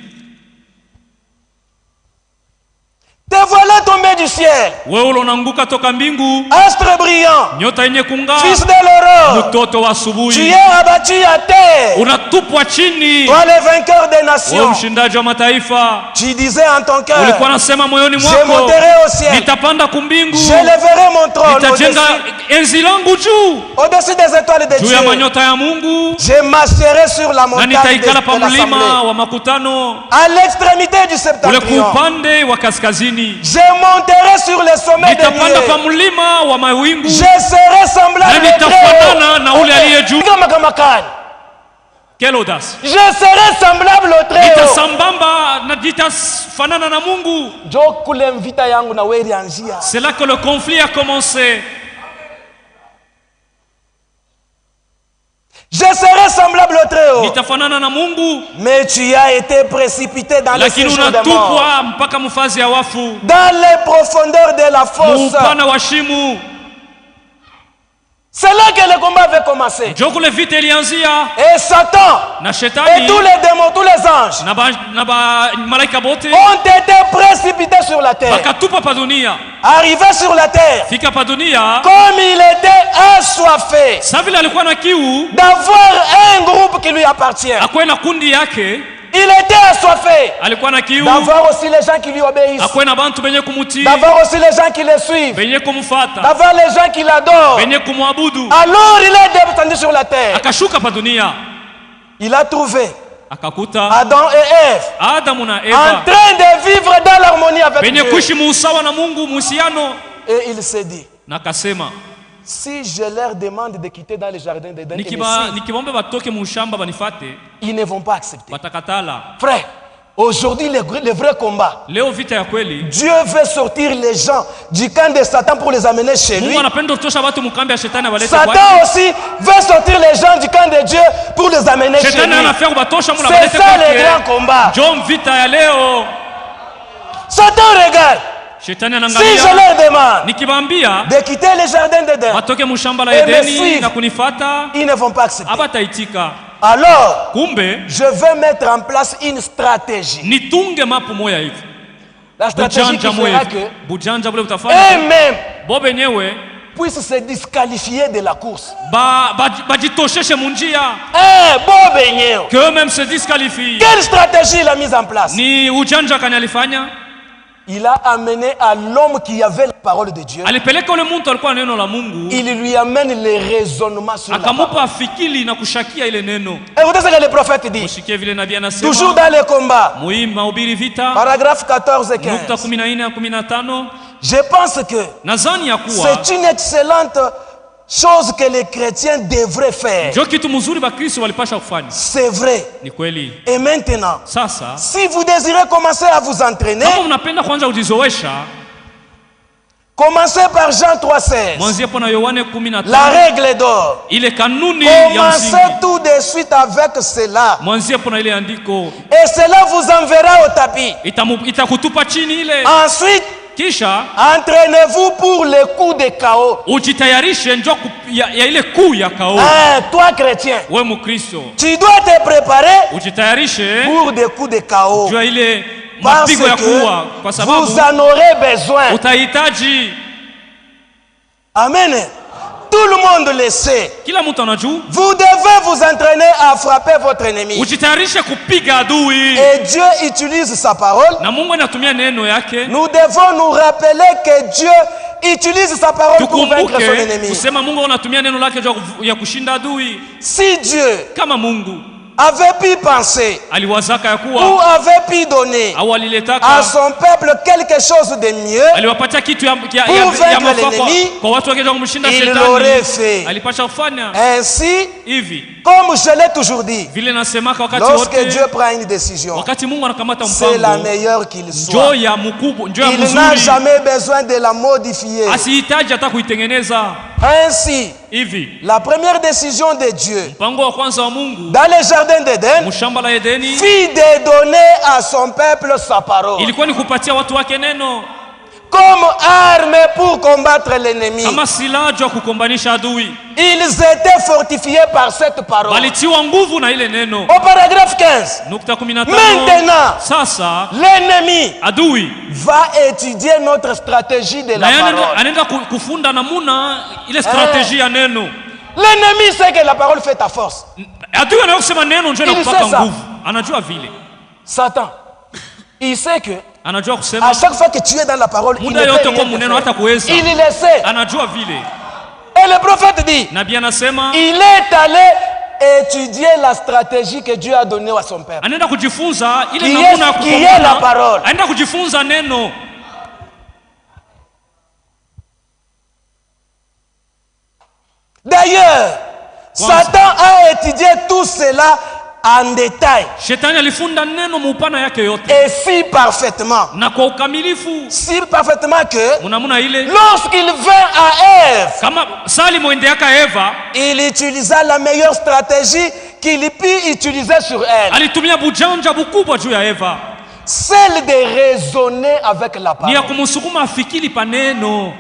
Te voilà tombé du ciel, Wewe unanguka toka mbingu, astre brillant, nyota yenye kung'aa, fils de l'aurore. mtoto wa Tu asubuhi. es abattu à terre, Unatupwa chini, toi le vainqueur des wewe nations. mshindaji wa mataifa. Tu disais en ton cœur, Ulikuwa nasema moyoni je mwako, monterai au ciel, nitapanda kumbingu, j'élèverai mon trône nitajenga enzi langu juu au-dessus des étoiles de juu ya Dieu. manyota ya Mungu, Je m'asserai sur la na montagne de nitaikala pa mlima l'assemblée, wa makutano, à l'extrémité du ule septentrion. kuupande wa kaskazini. Je monterai sur les sommets des Nitapanda pa nuées. mlima wa mawingu, Je serai na semblable au nitafanana na ule aliye juu. Très-haut. Quelle audace! Je serai semblable au Très-haut. Nitasambamba na nitafanana na Mungu. Jo kule mvita yangu na wewe ilianzia. C'est là que le conflit a commencé. Je serai semblable au Très-haut. Nitafanana na Mungu, Mais tu as été précipité dans le lakini séjour des morts, unatupwa mpaka mfazi ya wafu, dans les profondeurs de la fosse. muupana wa shimu. C'est là que le combat avait commencé. Njo kule vita ilianzia, Et Satan na et shetani tous les démons, tous les anges na ba malaika bote ont été précipités sur la terre. bakatupa pa dunia. Arrivés sur la terre, Fika pa dunia, comme il était assoiffé sa vile alikuwa na kiu, d'avoir un groupe qui lui appartient. akwe na kundi yake, Il était assoiffé alikuwa na kiu, d'avoir aussi les gens qui lui obéissent, akwe na bantu benye kumutii, d'avoir aussi les gens qui le suivent, benye kumfata, d'avoir les gens qui l'adorent. benye kumwabudu. Alors il est descendu sur la terre. Akashuka pa dunia, Il a trouvé akakuta Adam et Ève Adamu na en Eva train de vivre dans l'harmonie avec benye Dieu. kuishi muusawa na Mungu, muhusiano. Et il s'est dit, Na akasema, si je leur demande de quitter dans le jardin d'Éden, nikiwaomba batoke mushamba banifate, ils ne vont pas accepter. batakatala. Frère, aujourd'hui le vrai combat, Leo vita ya kweli, Dieu veut sortir les gens du camp de Satan pour les amener chez lui. Mungu anapenda kutosha watu mukambi ya shetani abalete kwake. Satan aussi veut sortir les gens du camp de Dieu pour les amener chez Shetani lui. anafia kubatosha muna C'est balete ça le kwake. grand combat. Njoo vita ya leo. Satan regarde. Shetani Si je anaangalia, leur demande nikiwaambia de quitter le jardin d'Éden, batoke mushamba la Eh, me Edeni suivre. na kunifata, ils ne vont pas accepter. abataitika. Alors, Kumbe je vais mettre en place une stratégie. nitunge mapu moya hivi, La stratégie qui bujanja moya fera hivi, que bujanja bule utafanya eux-mêmes bo benyewe puissent se disqualifier de la course. bajitosheshe munjia, Bon benyewe. que eux-mêmes se disqualifient. Quelle stratégie il a mise en place? Ni ujanja kani alifanya, Il a amené à l'homme qui avait la parole de Dieu. alipeleka ule muntu alikuwa na neno la Mungu, Il lui amène les raisonnements sur la parole. akamupa fikili na kushakia ile neno. Écoutez ce que le prophète dit. Usikie vile nabii Toujours anasema, dans les combats. muhimu mahubiri vita, Paragraphe 14 et nukta 15. 14 na 15. Je pense que Nadhani ya kuwa c'est une excellente chose que les chrétiens devraient faire. ndio kitu mzuri Bakristo walipasha kufanya. C'est vrai. Ni kweli. Et maintenant, Sasa si vous désirez commencer à vous entraîner, kama mnapenda kwanza kujizoesha, commencez par Jean 3,16. mwanzie hapo na Yohane La 15, règle d'or. ile kanuni ya Commencez msingi. tout de suite avec cela. Mwanzie hapo na ile andiko, Et cela vous enverra au tapis. itakutupa chini ile. Ensuite, Kisha entraînez-vous pour les coups de chaos. ujitayarishe njoo ya ile kuu ya kao. Toi chrétien, Wewe Mkristo tu dois te préparer ujitayarishe pour des coups de chaos. juu ya ile Parce mapigo ya kuua, que kwa sababu vous en aurez besoin. utahitaji. Amen. Tout le monde le sait. Kila mtu anajua, Vous devez vous entraîner à frapper votre ennemi. ujitayarishe kupiga adui, Et Dieu utilise sa parole. na Mungu anatumia neno yake. Nous devons nous rappeler que Dieu utilise sa parole pour vaincre son Tukumbuke ennemi. kusema Mungu anatumia neno lake ya kushinda adui. Si Dieu Kama Mungu avait pu penser aliwazaka ya ou kuwa avait pu donner au à aliletaka, son peuple quelque chose de mieux, aliwapatia kitu ya vaincre mafaa l'ennemi, kwa watu wakija kumshinda il l'aurait shetani, fait. alipasha kufanya Ainsi, hivi. Comme je l'ai toujours dit, Vile nasemaka wakati lorsque wote, Dieu prend une décision, wakati Mungu anakamata c'est la mpango, meilleure qu'il soit. njoo ya mkubwa, njoo ya Il n'a mzuri. jamais besoin de la modifier. Asihitaji hata kuitengeneza. Ainsi, Hivi, la première décision de Dieu mpango wa kwanza wa Mungu, dans le jardin d'Éden mshamba la Edeni, fit de donner à son peuple sa parole ilikuwa ni kupatia watu wake neno comme arme pour combattre l'ennemi. kama silaha ya kukombanisha adui. Ils étaient fortifiés par cette parole. Walitiwa nguvu na ile neno. Au paragraphe 15, Nukta 15. maintenant, Sasa l'ennemi adui va étudier notre stratégie de la na parole. anaenda kufunda namuna ile strategy ya neno. L'ennemi sait que la parole fait ta force. Adui anaweza kusema neno njoo Il nakupaka sait ça. nguvu. Anajua vile. Satan, il sait que Anajua à kusema chaque fois que tu es dans la parole, il muda ne peut yote rien kwa te muneno hata faire. kuweza. Il le sait. Anajua vile. Et le prophète dit, Nabii anasema il est allé étudier la stratégie que Dieu a donnée à son peuple. anaenda kujifunza ile Qui namuna ya est- qui est la parole. Anaenda kujifunza neno. D'ailleurs, Satan a étudié tout cela en détail Shetani alifunda neno muupana yake yote et si parfaitement. na kwa ukamilifu. Si parfaitement que Munamuna ile lorsqu'il vint à Ève, kama sali mwendeaka Eva il utilisa la meilleure stratégie qu'il put utiliser sur elle. alitumia bujanja bukubwa juu ya Eva, Celle de raisonner avec la ni ya parole. kumsukuma afikiri paneno,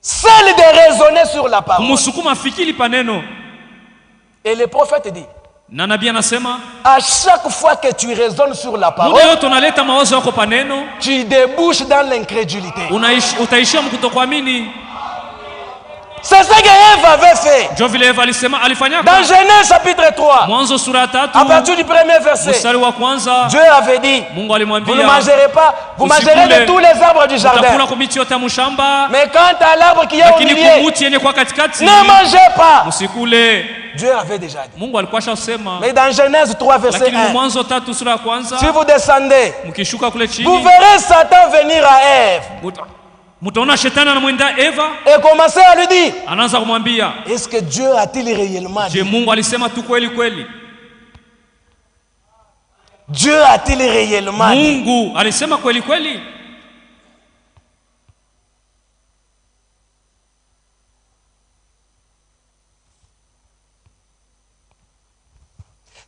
Celle de raisonner sur la parole. kumsukuma afikiri paneno. Et le prophète dit, Na nabii anasema à chaque fois que tu raisonnes sur la parole, muda yote unaleta mawazo yako paneno, tu débouches dans l'incrédulité. utaishia mkutokuamini. C'est ce que Ève avait fait. Ndio vile Eva alisema alifanyaka. Dans Genèse chapitre 3, Mwanzo sura ya 3 à partir du premier verset, mstari wa kwanza, Dieu avait dit, Mungu vous ne alimwambia mangerez pas, vous mangerez de tous les arbres du jardin. utakula kwa miti yote ya mshamba, Mais quant à l'arbre qui est au lakini milieu, kumuti yenye kwa katikati ne mangez pas. msikule. Dieu avait déjà dit. Mungu alikuwa shasema. Mais dans Genèse 3, verset Lakini 1, Mwanzo 3 sura ya kwanza, si vous descendez, mkishuka kule vous chini verrez Satan venir à Ève mtaona shetani anamwendea Eva, et commencer à lui dire, anaanza kumwambia, est-ce que Dieu a-t-il réellement je dit? Mungu alisema tu kweli kweli? Dieu a-t-il réellement dit? Mungu alisema kweli kweli?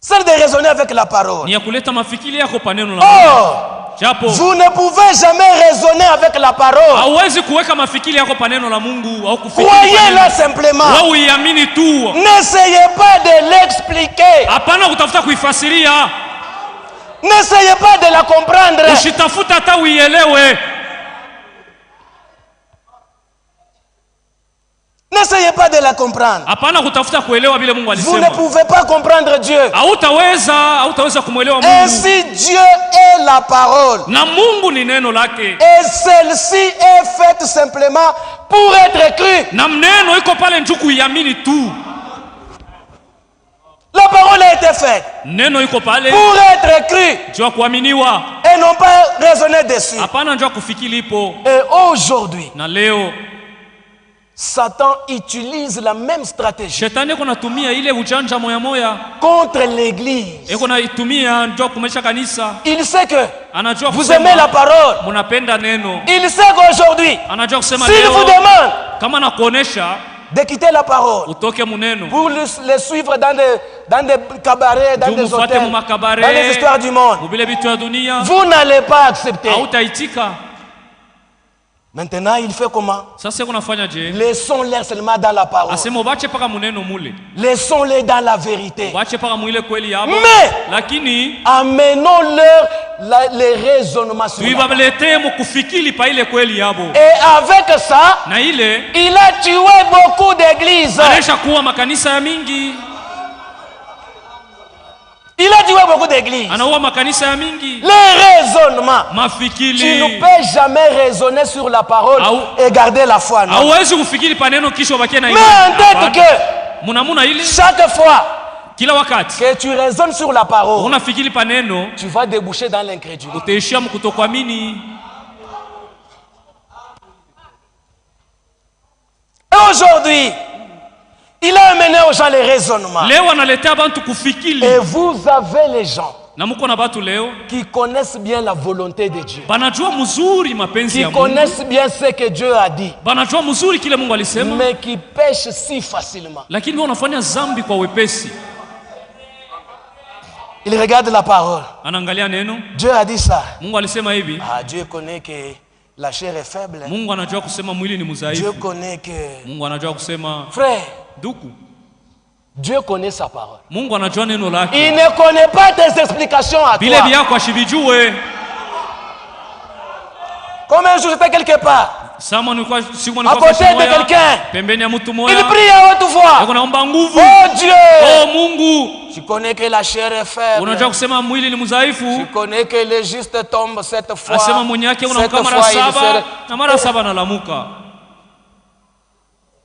Celle de raisonner avec la parole. Ni ya kuleta mafikiri yako paneno la Mungu. Or, Japo vous ne pouvez jamais raisonner avec la parole. hauwezi kuweka mafikiri yako paneno la Mungu au kufikiri Croyez-la paneno. simplement. Wewe uiamini tu. N'essayez pas de l'expliquer. Hapana kutafuta kuifasiria. N'essayez pas de la comprendre. Usitafuta hata uielewe. N'essayez pas de la comprendre. Hapana kutafuta kuelewa vile Mungu Vous ne alisema. pouvez pas comprendre Dieu. Hautaweza kumwelewa Mungu. Ainsi, Dieu est la parole. Na Mungu ni neno lake. Et celle-ci est faite simplement pour être crue. Na mneno iko pale njoo kuiamini tu. La parole a été faite Neno iko pale pour être crue njoo kuaminiwa. et non pas raisonner dessus. Hapana njoo kufikiri ipo. Et aujourd'hui, Na leo Satan utilise la même stratégie shetani iko natumia ile ujanja moya moya. contre l'église. Iko naitumia njoo kumesha kanisa. Il sait que Anajua vous aimez la kusema parole. munapenda neno. Il sait qu'aujourd'hui, Anajua kusema s'il vous leo demande kama nakuonesha de quitter la parole utoke muneno. pour les suivre dans des cabarets, dans Juu des mufuate hôtels, mu makabare. dans les histoires du monde, Mubile vitu ya dunia. vous n'allez pas accepter. Hautaitika. Maintenant, il fait comment? Sasa iko nafanya je? Laissons-les seulement dans la parole. Asema ubache paka muneno mule. Laissons-les dans la vérité. Ubache paka mwile kweli yabo. Mais Lakini amenons-leur les raisonnements sur la parole. tuibaletee mukufikiri pa ile kweli yabo. Et avec ça, Na ile il a tué beaucoup d'églises. anaisha kuwa makanisa ya mingi. Il a tué beaucoup d'églises. Anaua makanisa ya mingi. Les raisonnements. Tu Mafikiri. ne peux jamais raisonner sur la parole et garder la foi. Non. Hauwezi kufikiri paneno kisha ubakie na Mais en tête que munamuna ile chaque fois kila wakati que tu raisonnes sur la parole, unafikiri paneno tu vas déboucher dans l'incrédulité. utaishia mkutokuamini. Et aujourd'hui, Il a amené aux gens les raisonnements. Leo analetea bantu kufikiri. Et vous avez les gens Na muko na batu leo qui connaissent bien la volonté de Dieu. banajua mzuri mapenzi ya Qui Mungu. connaissent bien ce que Dieu a dit. Banajua mzuri kile Mungu alisema. Mais qui pêchent si facilement. Lakini wao wanafanya zambi kwa wepesi. Il regarde la parole. Anaangalia neno. Dieu a dit ça. Mungu alisema hivi. Ah, Dieu connaît que la chair est faible. Mungu anajua kusema mwili ni Dieu mzaifu. connaît que... Mungu anajua kusema Frère, duku. Dieu connaît sa parole. Mungu anajua neno lake. Il ne connaît pas tes explications à Bile toi. byako ashibijue. Comme un jour j'étais quelque part, Sama nilikuwa siku à côté de quelqu'un, pembeni ya mtu il mmoja. prie à haute voix. Yuko naomba nguvu. Oh Dieu! Oh Mungu. Tu connais que la chair est faible. Unajua kusema mwili ni Tu mzaifu. connais que le juste tombe cette fois. Asema mwenye yake Cette unaamka mara fois, il saba na mara saba analamuka.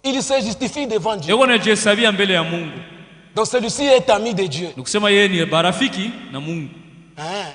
il se justifie devant Dieu. Yuko anajihesabia mbele ya Mungu. Donc celui-ci est ami de Dieu. Nikusema yeye ni barafiki na Mungu. Hein?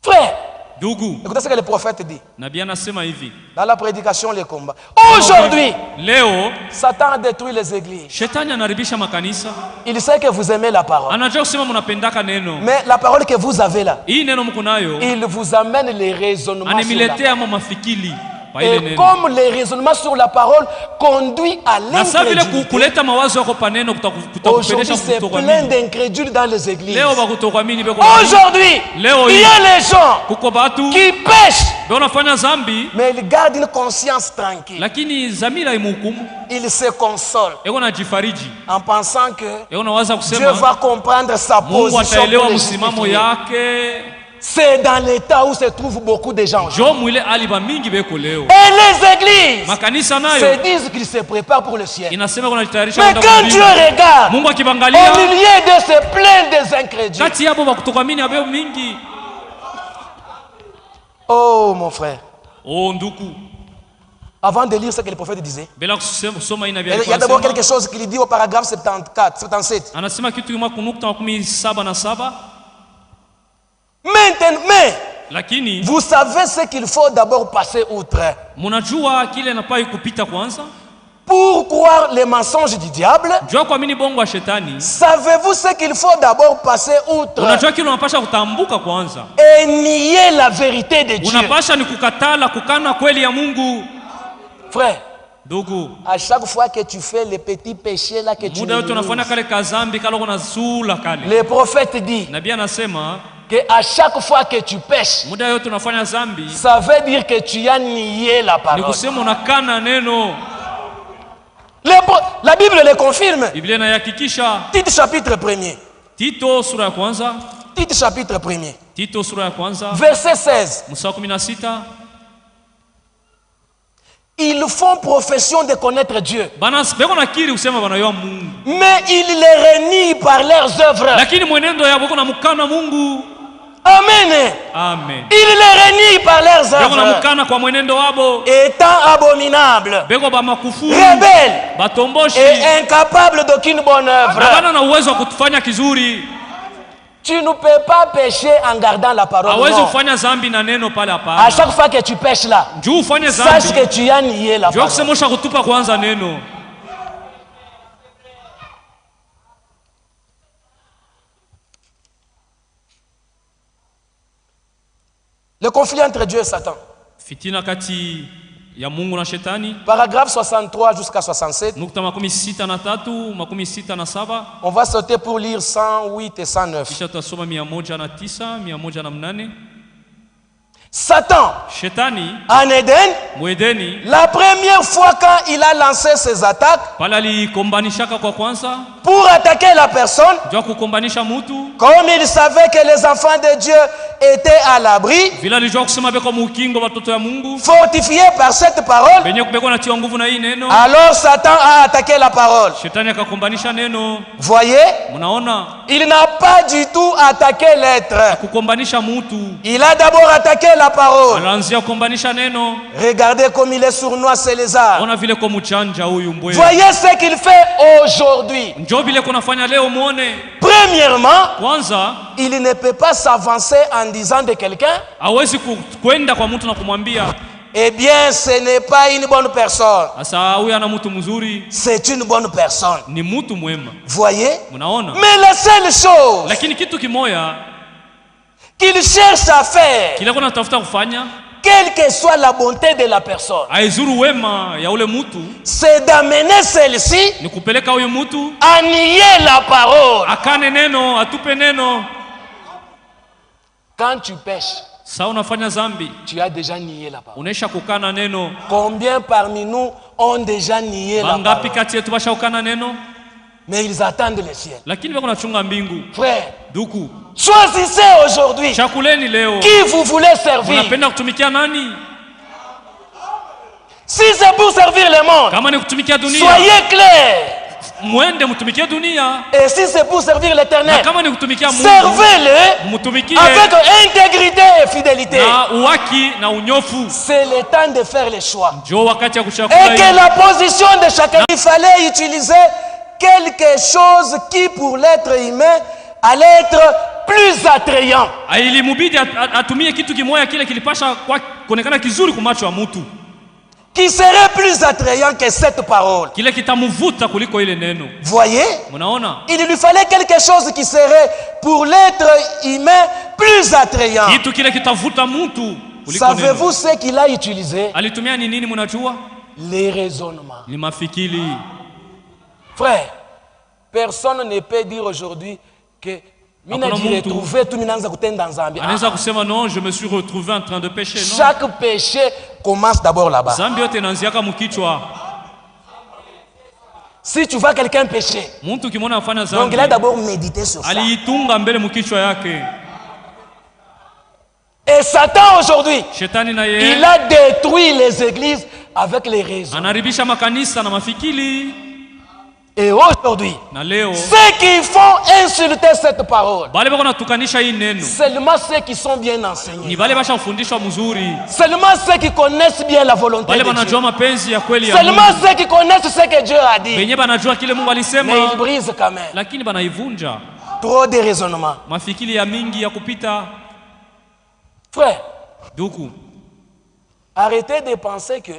Frère, Dugu, écoutez ce que le prophète dit. nabii anasema hivi. Dans la prédication, les combats. Aujourd'hui, Leo Satan a détruit les églises. shetani anaribisha makanisa. Il sait que vous aimez la parole. Anajua kusema mnapendaka neno. Mais la parole que vous avez là, Hii neno mko nayo il vous amène les raisonnements sur la anemiletea mafikiri pa ile Et neno. comme les raisonnements sur la parole conduit à Na sasa vile l'incrédulité, kuleta mawazo yako pa neno kutakupelesha aujourd'hui c'est plein kutokuamini. d'incrédules dans les églises. Leo bakutokuamini beko. Aujourd'hui, Leo il y a les gens kuko batu qui pêchent, ndio wanafanya zambi mais ils gardent une conscience tranquille. lakini zamira imhukumu. Ils se consolent Eko najifariji. en pensant que Eko nawaza Dieu kusema va comprendre sa Mungu position ataelewa pour les msimamo justifier. yake. C'est dans l'état où se trouvent beaucoup de gens. Jo mwile aliba mingi beko leo. Et les églises Makanisa se nayo disent qu'ils se préparent pour le ciel. inasema kuna jitayarisha Mais kwenda quand mbinguni. Dieu regarde, Mungu au akibangalia milieu de ce plein des incrédules, kati yabo bakutokuamini abeo mingi. oh mon frère, Oh nduku, avant de lire ce que le prophète disait, bila kusoma ina il y a d'abord quelque vya chose qu'il dit au paragraphe 74, 77. anasema kitu kama kunukta 77. Maintenant, mais Lakini vous savez ce qu'il faut d'abord passer outre munajua kile napai kupita kwanza. pour croire les mensonges du diable. Jua kuamini bongo wa shetani. Savez-vous ce qu'il faut d'abord passer outre Unajua kile unapasha kutambuka kwanza. et nier la vérité de Dieu? Unapasha ni kukatala kukana kweli ya Mungu. Frère, Ndugu, à chaque fois que tu fais les petits péchés là que tu muda yote unafanya minimises, kale kazambi kale kuna sula kale. le prophète dit Nabii anasema que à chaque fois que tu pêches, muda yote unafanya zambi ça veut dire que tu as nié la ni parole. kusema unakana neno. La Bible le confirme. Biblia inahakikisha. Tite chapitre 1er. Tito sura ya kwanza. Tite chapitre 1er. Tito sura ya kwanza Verset 16. mstari 16. Ils font profession de connaître Dieu, Bana beko nakiri kusema banayoa Mungu. mais ils les renient par leurs œuvres. Lakini mwenendo yao beko namkana Mungu. Amen. Amen. Ils les renient par leurs Beko œuvres, namkana kwa mwenendo wabo. étant abominables, Beko ba makufuru. rebelles Batomboshi. et incapables d'aucune bonne œuvre. Na bana na uwezo wa kufanya kizuri. Tu ne peux pas pécher en gardant la parole. Hawezi Non. kufanya zambi na neno pale À hapana. chaque fois que tu pêches là, Juu ufanye sache zambi. que tu as nié la Juu parole. kusema usha kutupa kwanza neno. Le conflit entre Dieu et Satan. Fitina kati ya Mungu na shetani. Paragraphe 63 jusqu'à 67. Nukta 63, 67. On va sauter pour lire 108 et 109. Kisha tutasoma 109, 108. Satan, Shetani en Éden, Mwedeni la première fois quand il a lancé ses attaques pale alikombanishaka kwa kwanza. pour attaquer la personne, Jua kukombanisha mutu. comme il savait que les enfants de Dieu étaient à l'abri, Vila alijua kusema beko mukingo watoto ya Mungu. fortifiés par cette parole, Benye kubeko na tiwa nguvu na hii neno. alors Satan a attaqué la parole. Shetani akakombanisha neno. Voyez, Munaona? il n'a pas du tout attaqué l'être. Kukombanisha mutu. Il a d'abord attaqué la parole. Anaanzia kukombanisha neno. Regardez comme il est sournois, ce lézard. Ona vile kwa mchanja huyu mbwe. Voyez ce qu'il fait aujourd'hui. Njoo vile kunafanya leo muone. Premièrement, Kwanza il ne peut pas s'avancer en disant de quelqu'un hawezi kwenda kwa mtu na kumwambia eh bien ce n'est pas une bonne personne. Sasa huyu ana mtu mzuri, C'est une bonne personne. ni mtu mwema. Voyez? Mnaona? Mais la seule chose Lakini kitu kimoya qu'il cherche à faire, kile kuna tafuta kufanya, quelle que soit la bonté de la personne, aizuru wema ya ule mtu, c'est d'amener celle-ci ni kupeleka huyu mtu à nier la parole. akane neno, atupe neno. Quand tu pêches, Sasa unafanya zambi, tu as déjà nié la parole. unaisha kukana neno. Combien parmi nous ont déjà nié la Bangapi parole? kati yetu bashaukana neno? Mais ils attendent le ciel. Lakini wako nachunga mbingu. Frère, Duku, choisissez aujourd'hui chakuleni leo. qui vous voulez servir. Unapenda kutumikia nani? Si c'est pour servir le monde, Kama ni kutumikia dunia, soyez clairs. mwende mtumikie dunia. Et si c'est pour servir Na l'éternel, kama ni kutumikia Mungu, servez-le mtumikie avec intégrité et fidélité. na uwaki na unyofu. C'est le temps de faire les choix. Njoo wakati ya Et kuchagua. que la position de chacun, il fallait utiliser quelque chose qui pour l'être humain allait être plus attrayant. Ilimubidi atumie kitu kimoja kile kilipasha kwa kuonekana kizuri kwa macho ya mtu. Qui serait plus attrayant que cette parole. Kile kitamvuta kuliko ile neno. Voyez? Mnaona? Il lui fallait quelque chose qui serait pour l'être humain plus attrayant. Kitu kile kitavuta mtu kuliko Savez-vous neno. ce qu'il a utilisé? Alitumia ni nini mnajua? Les raisonnements. Ni mafikiri. Frère, personne ne peut dire aujourd'hui que mina Hakuna mtu retrouver tout minaanza kutenda nzambi. anaweza kusema non, je me suis retrouvé en train de pécher. Non. Chaque péché commence d'abord là-bas. Zambi yote inaanziaka mkichwa. Si tu vois quelqu'un pécher, Mtu kimwona afanya donc zambi, il a d'abord médité sur ça. aliitunga mbele mkichwa yake. Et Satan aujourd'hui, Shetani na il yeye a détruit les églises avec les raisons. anaribisha makanisa na mafikiri. Et aujourd'hui, Na leo ceux qui font insulter cette parole, bale bako natukanisha hii neno seulement ceux qui sont bien enseignés, ni bale basha kufundishwa mzuri, seulement ceux qui connaissent bien la volonté bale de Dieu, banajua mapenzi ya kweli ya seulement Mungu, ceux qui connaissent ce que Dieu a dit, benye banajua kile Mungu alisema, mais ils brisent quand même. lakini banaivunja. Trop de raisonnements. Mafikiri ya mingi ya kupita. Frère, Duku, arrêtez de penser que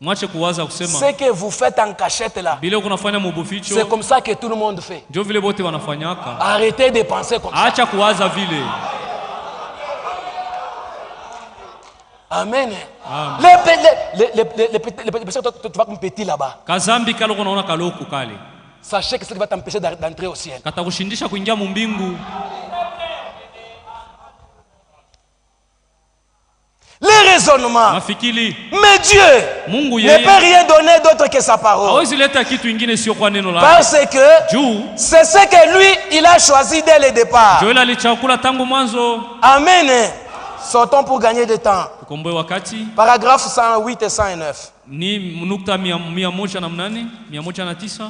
mwache kuwaza kusema ce que vous faites en cachette là, bile kunafanya c'est mubuficho, comme ça que tout le monde fait. ndio vile bote wanafanyaka. Arrêtez de penser comme ça. Acha kuwaza vile. Amen. Amen. Les péchés, tu vas comme petit là-bas. Kazambi kalo kunaona kaloku kale Sachez que ce qui va t'empêcher d'entrer au ciel. katakushindisha kuingia mumbingu. Les raisonnements. Mafikiri Mais Dieu Mungu ne yeye peut rien donner d'autre que sa parole. hawezi leta kitu ingine sio kwa neno lake. Parce que Juu c'est ce que lui, il a choisi dès le départ. Joel alichakula tangu mwanzo. Amen. Sortons pour gagner du temps. Tukomboe wakati. Paragraphe 108 et 109. Ni nukta 109.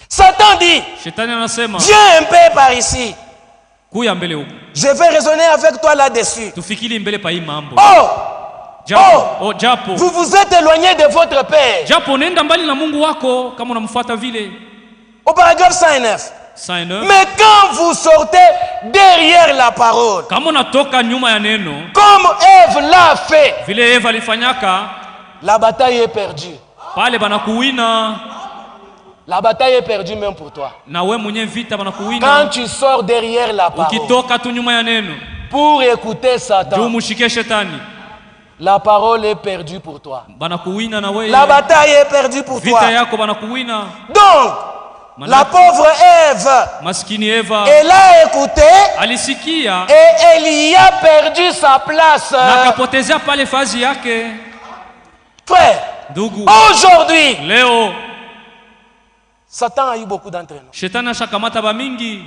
Satan dit, Shetani anasema viens un peu par ici. kuya mbele huko. Je vais raisonner avec toi là-dessus. Tufikiri mbele pa hii mambo. Oh, Japo vous vous êtes éloigné de votre Père. Japo nenda mbali na Mungu wako kama unamfuata vile. Au paragraphe 109. 109. Mais quand vous sortez derrière la parole, Kama unatoka nyuma ya neno comme Ève l'a fait, vile Eva alifanyaka, la bataille est perdue. pale banakuwina La bataille est perdue même pour toi. na we mwenye vita Quand banakuwina. tu sors derrière la parole Ukitoka tu nyuma ya neno pour écouter juu Satan, mushike shetani, la parole est perdue pour toi. banakuwina na wewe. La bataille est perdue pour Vita toi. yako banakuwina. Donc, la pauvre Ève, Maskini Eva elle a écouté alisikia et elle y a perdu sa place. na akapotezea pale fazi yake. Frère, Ndugu, aujourd'hui, leo Satan a eu beaucoup d'entre nous. shetani ashakamata bamingi,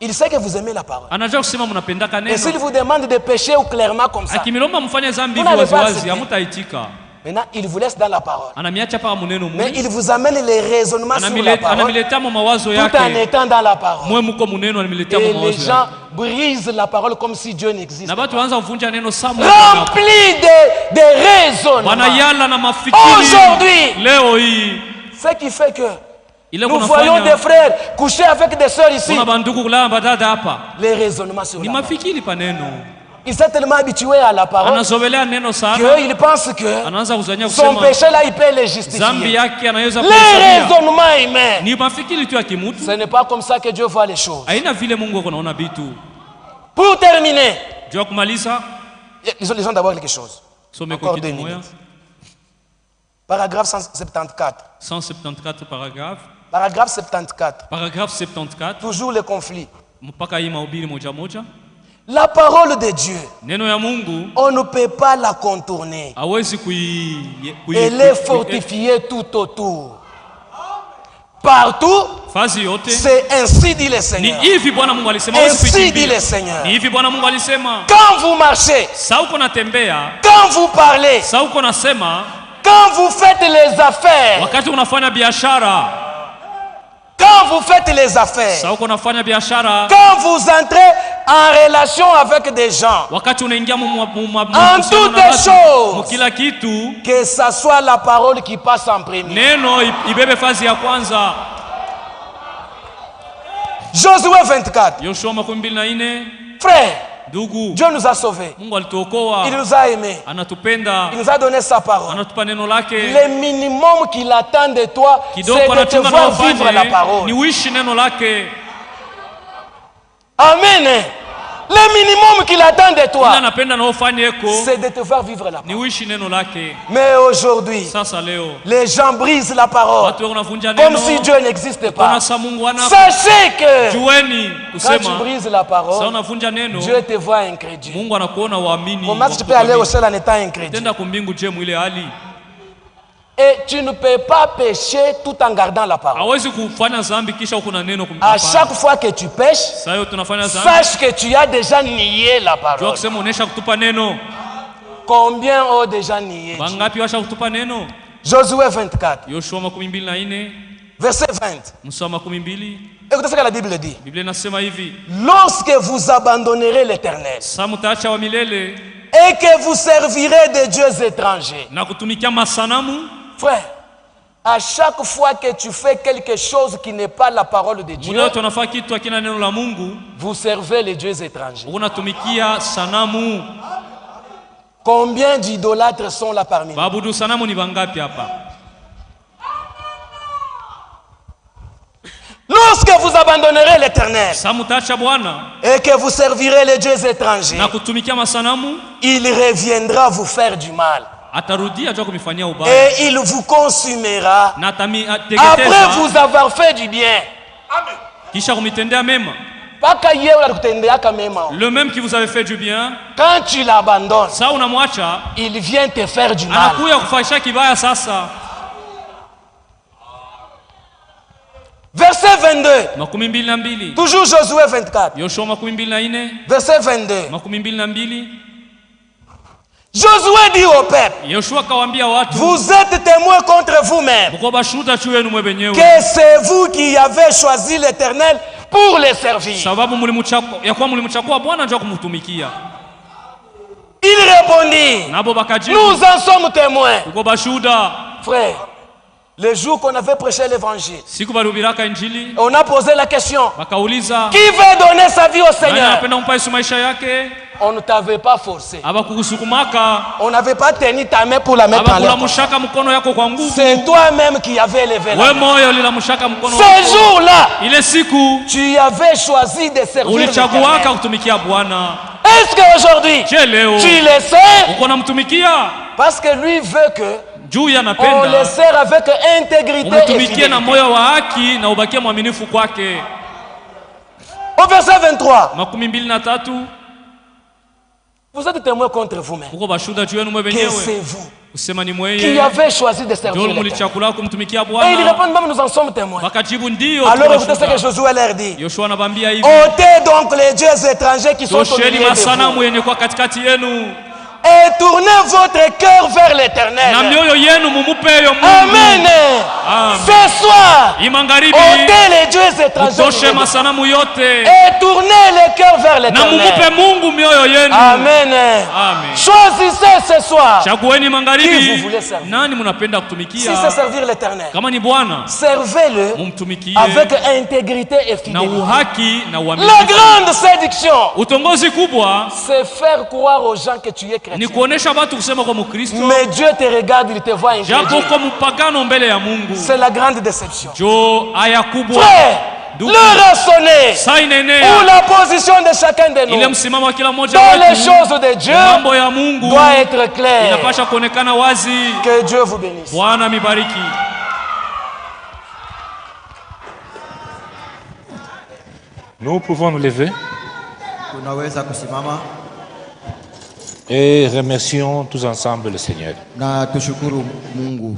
Il sait que vous aimez la parole. anajua kusema mnapendaka Et s'il neno. vous demande de pécher ou clairement comme ça, Akimilomba mfanye zambi Vous hivi n'allez pas waziwazi, accepter. hamutaitika. maintenant il vous laisse dans la parole. Anamiacha paka muneno Mais muli, il vous amène les raisonnements sur la parole anamileta mo mawazo tout en yake. étant dans la parole. Mwe muko muneno, anamiletea Et mo les mawazo gens yake. brisent la parole comme si Dieu n'existe Na pas. batu wanza kuvunja neno samu. Remplis de raisonnements. Wanayala na mafikiri. Aujourd'hui, Leo hii ce qui fait que ile nous voyons des frères coucher avec des sœurs ici. kuna banduku kulala badada hapa. Les raisonnements sur Ni la parole. mafikiri pa neno. Il s'est tellement habitué à la parole anazoelea neno sana, qu'il pense que anaanza kuzania son kusema péché là, il peut le zambi justifier. yake anaweza Les kuhesabia. raisonnements humains. Ni mafikiri tu ya kimutu. Ce n'est pas comme ça que Dieu voit les choses. Haina vile Mungu anaona vitu. Pour terminer, Jua kumaliza, lisons d'abord quelque chose. some Encore kwa 2 kitu moya. minutes. Paragraphe 174. 174 paragraphe. Paragraphe 74. Paragraphe 74. Toujours le conflit. Mpaka hii mahubiri moja moja. La parole de Dieu, Neno ya Mungu on ne peut pas la contourner. hawezi Elle est fortifiée tout autour. Partout, fazi yote. c'est ainsi dit le Ni Seigneur. hivi Bwana Mungu alisema, Ainsi dit le Seigneur. Ni hivi Bwana Mungu alisema. Quand vous marchez, Sa uko natembea, quand vous parlez, sa uko nasema, quand vous faites les affaires, wakati unafanya biashara, quand vous faites les affaires, sa uko unafanya biashara, quand vous entrez en relation avec des gens, wakati unaingia en toutes choses, kila kitu, que ça soit la parole qui passe en premier. neno ibebe fazi ya kwanza. Josué 24. Yoshua 24. Frère, Ndugu, Dieu nous a sauvés. Mungu alituokoa, Il nous a aimés. anatupenda, Il nous a donné sa parole. anatupa neno lake. Le minimum qu'il attend de toi, c'est Kidogo de te anachunga na voir vivre la ufanye ni parole. uishi neno lake. Amen. Le minimum qu'il attend de Ila toi, anapenda na ufanye eko c'est de te voir vivre la ni parole. uishi neno lake. Mais aujourd'hui, Sasa leo les gens brisent la parole watu wako wanavunja comme neno si Dieu n'existe pas. kuna sa Mungu ana. Sachez que Jueni quand tu kusema brises la sasa parole, unavunja neno, Dieu te voit incrédule. Mungu anakuona uamini. Comment tu peux aller au ciel en étant incrédule? Tenda kumbingu je mwile hali. Et tu ne peux pas pécher tout en gardant la parole. Hawezi kufanya zambi kisha uko na neno À kumtapana. chaque fois que tu pêches, Sasa hiyo tunafanya zambi. sache que tu as déjà nié la Jua parole. kusema unesha kutupa neno. Combien ont déjà nié Dieu? Bangapi washa kutupa neno? Josué 24, Yoshua 24, verset 20. Musa 12. Écoutez ce que la Bible dit. Biblia inasema hivi, Lorsque vous abandonnerez l'Éternel sa mutaacha wa milele et que vous servirez des dieux étrangers. na kutumikia masanamu. Frère, à chaque fois que tu fais quelque chose qui n'est pas la parole de Dieu, Muda wote unafaa kitu akina neno la Mungu, vous servez les dieux étrangers. unatumikia sanamu. Combien d'idolâtres sont là parmi nous? Baabudu sanamu ni bangapi hapa? Lorsque vous abandonnerez l'Éternel Sa mutaacha Bwana et que vous servirez les dieux étrangers, na kutumikia masanamu, il reviendra vous faire du mal atarudia jua kumifanyia ubaya et il vous consumera na après atateketeza vous avoir fait du bien. kisha kumitendea mema. Paka yeye anakutendeaka mema. Le même qui vous avait fait du bien, Quand tu l'abandonnes, sa unamwacha il vient te faire du mal. anakuya kufanyisha kibaya. Sasa Verset 22. 22, Toujours Josué 24. Yoshua 24, Verset 22. 22. Josué dit au peuple, Yoshua kawaambia watu, vous êtes témoins contre vous-même mko bashuhuda juu yenu mwe wenyewe, que c'est vous qui avez choisi l'Éternel pour le servir. sababu mlimchagua Bwana njoo kumtumikia. Il répondit, Nabo bakajibu, nous en sommes témoins. mko bashuhuda. Frère, le jour qu'on avait prêché l'évangile, Siku balihubiraka injili, on a posé la question, bakauliza qui veut donner sa vie au nani Seigneur? anapenda kumpa Yesu maisha yake? On ne t'avait pas forcé. Abakukusukumaka, On n'avait pas tenu ta main pour la mettre en l'air. abakulamushaka mkono yako kwa nguvu. C'est toi-même qui avais levé la We main. moyo lilamushaka mkono Ce wako. jour-là, Ile siku tu avais choisi de servir ulichaguaka l'Éternel. kutumikia Bwana. Est-ce qu'aujourd'hui, Je leo tu le sais? uko namtumikia Parce que lui veut que juu ya on le napenda sert avec intégrité et umtumikie na fidélité. moyo wa haki na ubakie mwaminifu kwake. Au verset 23, 23, vous êtes témoins contre vous-même uko bashuda juu yenu mwe que c'est wenyewe vous kusema ni qui mweye avez choisi de servir ndio l'Éternel. mulichakula kumtumikia Et ils Bwana. répondent même, nous en sommes témoins. Wakajibu ndio. Alors écoutez ce que tunashuhuda. Josué leur dit. Yoshua anabambia hivi, Ôtez donc les dieux étrangers qui sont au tosheni milieu de masanamu vous yenye kwa katikati yenu et tournez votre cœur vers na l'Éternel. mioyo yenu mumupe yo Mungu. Amen. Amen. Ce soir, Hii magharibi ôtez les dieux les étrangers Mutoshe masanamu yote et tournez les cœurs vers na l'Éternel. mumupe Mungu mioyo yenu. Amen. Amen. Choisissez ce soir Chagueni qui vous magharibi, voulez servir. nani munapenda Si c'est kutumikia. servir l'Éternel, Kama ni Bwana, servez-le mumtumikie avec intégrité et na fidélité. uhaki na La uaminifu. grande séduction, Utongozi kubwa c'est faire croire aux gens que tu es ni chrétien. kuonesha watu kusema kwa Mkristo Mais Dieu te regarde, il te voit japo ingrédient. kwa mpagano mbele ya Mungu. C'est la grande déception. Jo aya kubwa Frère, Ndugu, le raisonner saa ou inenea la position de chacun de ile nous msimamo wa kila mmoja dans les wetu, choses de Dieu mambo ya Mungu doit être clair. inapasha kuonekana wazi. Que Dieu vous bénisse. Bwana mibariki. Nous pouvons nous lever Tunaweza kusimama et remercions tous ensemble le Seigneur. na tushukuru Mungu.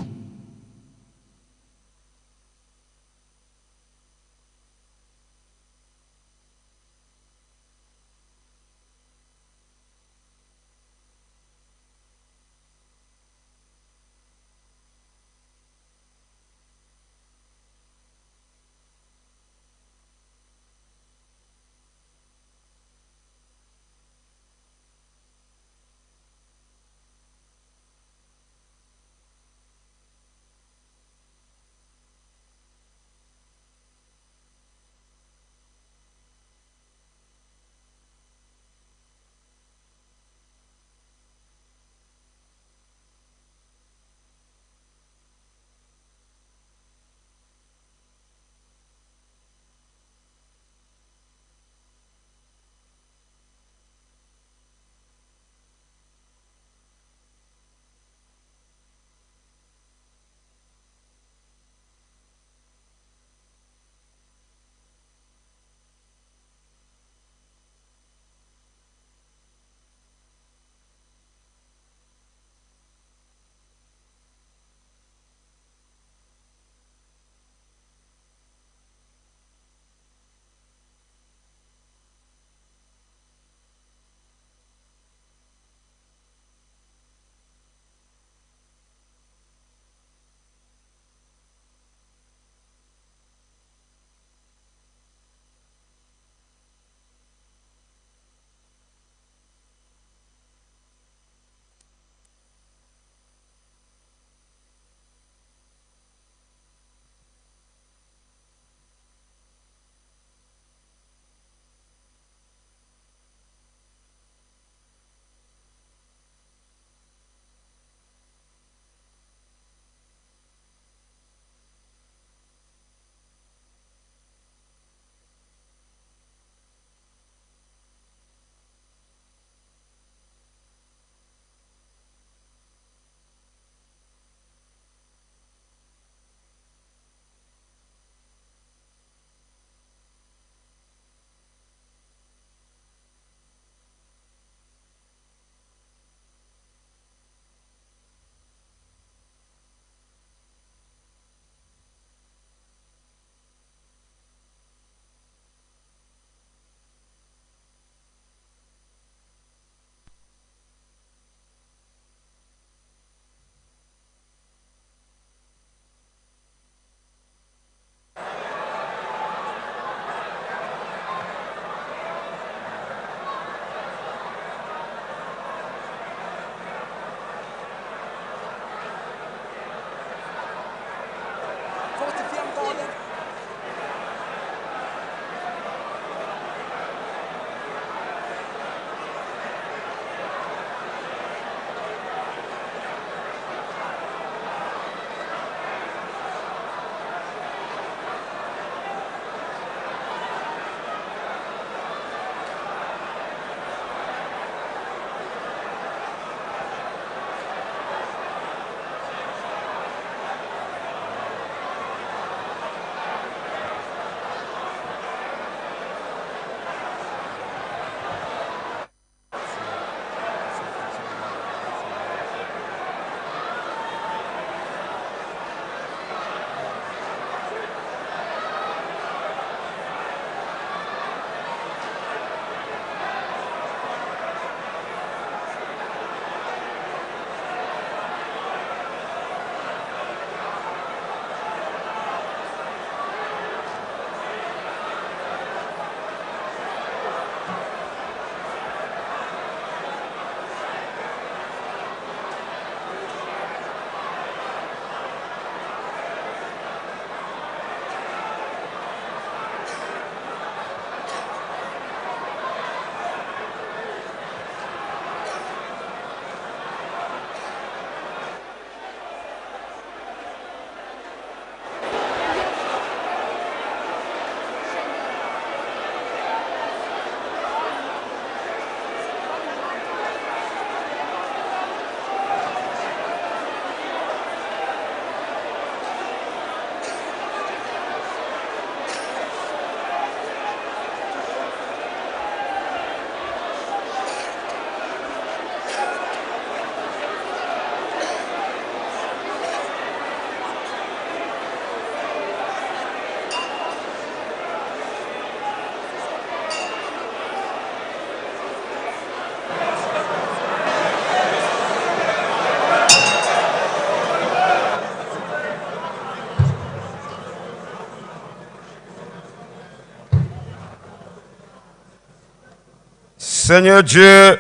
Seigneur Dieu,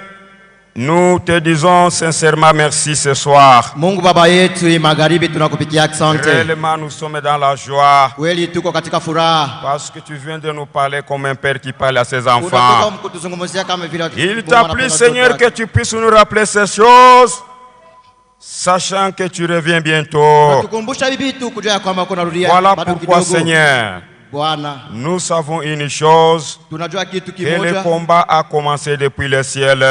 nous te disons sincèrement merci ce soir. Mungu Baba yetu magharibi tunakupigia asante. Réellement, nous sommes dans la joie. Kweli tuko katika furaha. Parce que tu viens de nous parler comme un père qui parle à ses Unatoka enfants. kutuzungumzia kama vile Il t'a plu, Seigneur, que tu puisses nous rappeler ces choses, sachant que tu reviens bientôt. tukumbusha bibi tu kujua ya kwamba kuna rudia. Voilà pourquoi, Seigneur, Bwana, nous savons une chose, tunajua kitu que le kimoja. combat a commencé depuis le ciel.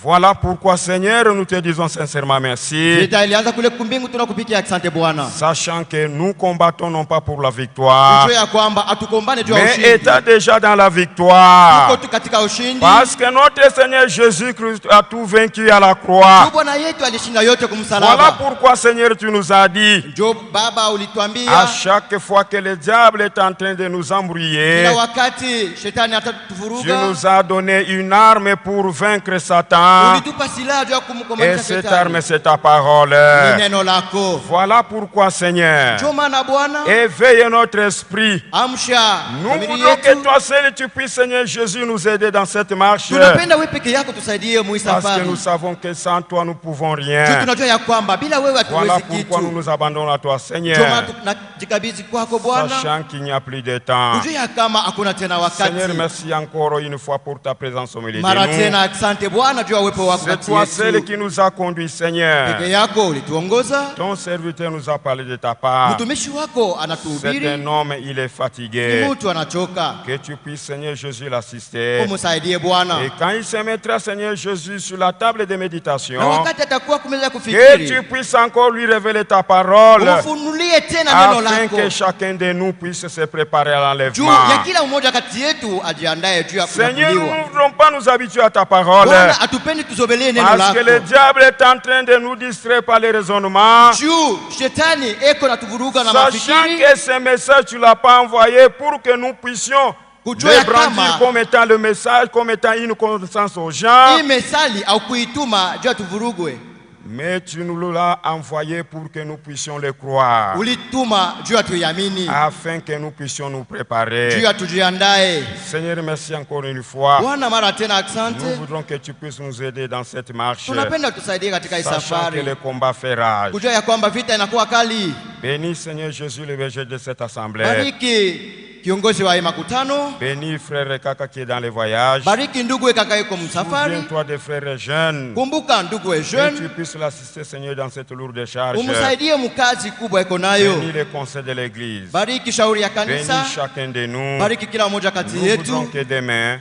Voilà pourquoi, Seigneur, nous te disons sincèrement merci. Vita ilianza kule kumbingu tunakupigia asante Bwana. Sachant que nous combattons non pas pour la victoire, Tujue ya kwamba atukombane juu ya mais ushindi. étant déjà dans la victoire. Tuko tu katika ushindi. Parce que notre Seigneur Jésus-Christ a tout vaincu à la croix. Bwana yetu alishinda yote Voilà kumsalaba. pourquoi, Seigneur, tu nous as dit, Job Baba à ulituambia chaque fois que le diable est en train de nous kila embrouiller, wakati shetani tu atatuvuruga. nous as donné une arme pour vaincre Satan. Ulitupa silaha juu ya Et kumkomalisha cette shetani. arme, c'est ta parole. Ni neno lako. Voilà pourquoi, Seigneur, Ndio maana Bwana, éveille notre esprit. amsha Nous familia voulons que yetu. toi seul tu puisses, Seigneur Jésus, nous aider dans cette marche. Tunapenda wewe peke yako tusaidie Parce que muisafari. nous savons que sans toi, nous ne pouvons Juu rien. tunajua ya kwamba bila wewe Voilà hatuwezi pourquoi nous kitu. nous abandonnons à toi, Ndio maana Seigneur, tunajikabidhi kwako Bwana. sachant qu'il n'y a plus de temps. Tujue ya kama hakuna tena Seigneur, wakati. merci encore une fois pour ta présence au milieu Mara de nous. tena asante Bwana juu ya uwepo wako C'est kati toi seul yetu. qui nous a conduits, Seigneur. Peke yako ulituongoza. Ton serviteur nous a parlé de ta part. Mtumishi wako C'est anatuhubiri. un homme, il est Ni fatigué. mtu anachoka. Que tu puisses, Seigneur Jésus, l'assister. Umsaidie Bwana. Et quand il se mettra, Seigneur Jésus, sur la table de méditation, Na wakati atakuwa kumeza que kufikiri. tu puisses encore lui révéler ta parole, Umfunulie tena neno afin lako. que chacun de nous puisse se préparer à Juu l'enlèvement. ya kila mmoja kati yetu ajiandae juu ya Seigneur, nous kunyakuliwa. ne voulons pas nous habituer à ta parole. Bwana atupendi tuzobelee neno Parce que le lako. diable est en train de nous distraire par les raisonnements. Juu shetani eko na tuvuruga na Sachant mafikiri. que ce message, tu ne l'as pas envoyé pour que nous puissions Kujua ya le brandir kama comme étant le message, comme étant une connaissance aux gens. hii mesali au kuituma juu ya tuvurugwe. Mais tu nous l'as envoyé pour que nous puissions le croire. Ulituma juu ya tuiamini. Afin que nous puissions nous Juu préparer. ya tujiandae. Seigneur, merci encore une fois. Bwana mara tena Nous asante. voudrons que tu puisses nous aider dans cette marche. Tunapenda tusaidie katika hii Sachant que safari. le combat fait rage. Kujua ya kwamba vita inakuwa kali. Bénis, Seigneur Jésus, le berger de cette assemblée. Bariki kiongozi wa hii makutano. Bénis frère Kaka qui est dans les voyages. Bariki ndugu kaka yuko msafari. Souviens-toi des frères jeunes. Kumbuka ndugu Que jeune. tu puisses l'assister, Seigneur, dans cette lourde charge. Umsaidie mkazi kubwa iko nayo. Bénis les conseils de l'Église. Bariki shauri ya Bénis kanisa. chacun de nous. Bariki kila mmoja kati Nous voudrons yetu. que demain,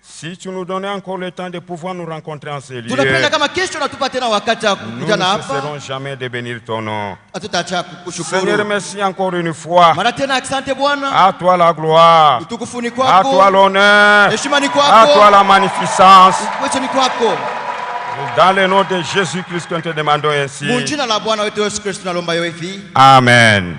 si tu nous donnais encore le temps de pouvoir nous rencontrer en ces lieux, Tunapenda kama kesho natupa tena wakati wa nous ne kukutana hapa. cesserons jamais de bénir ton nom. Hatutaacha Seigneur, kukushukuru. merci encore une fois. Mara tena asante Bwana. À toi la gloire. Utukufu ni À toi kwako. l'honneur. Heshima ni À kwako. toi la magnificence. Wetu ni kwako. Dans le nom de Jésus-Christ, que nous te demandons ainsi. Munjina la Bwana wetu Yesu Kristo nalomba hivi. Amen.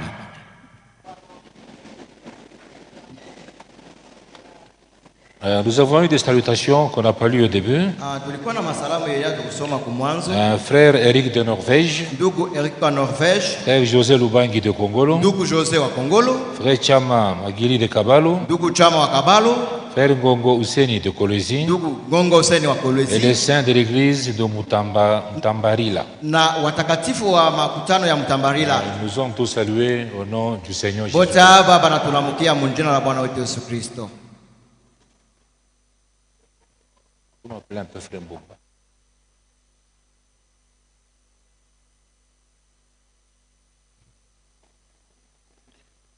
Nous avons eu des salutations qu'on n'a pas lues au début. Tulikuwa na masalamu ya kusoma kumwanzo. Frère Eric de Norvège, Ndugu Eric wa Norvège, frère José Lubangi de Congolo, ndugu Jose wa Kongolo, frère Chama Magili de Kabalo, ndugu Chama wa Kabalo, frère Ngongo Useni de Kolezi, ndugu Gongo Huseni wa et les Kolwezi saints de l'église de Mutambarila. na watakatifu wa makutano ya Mtambarila. Ils nous ont tous salués au nom du Seigneur Jésus. Wote hapa banatulamukia munjina la Bwana wetu Yesu Kristo. On m'appelle un peu frère Mbomba.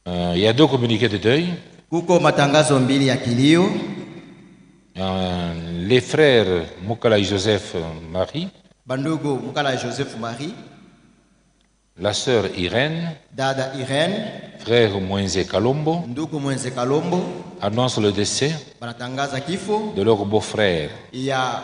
Il y a deux communiqués de deuil. Kuko matangazo mbili ya kilio. Les frères Mukala et Joseph Marie, Bandugu Mukala Joseph Marie, la sœur Irène, dada Irene, frère Mwenze Kalombo, ndugu Mwenze Kalombo annoncent le décès banatangaza kifo de leur beau-frère, ya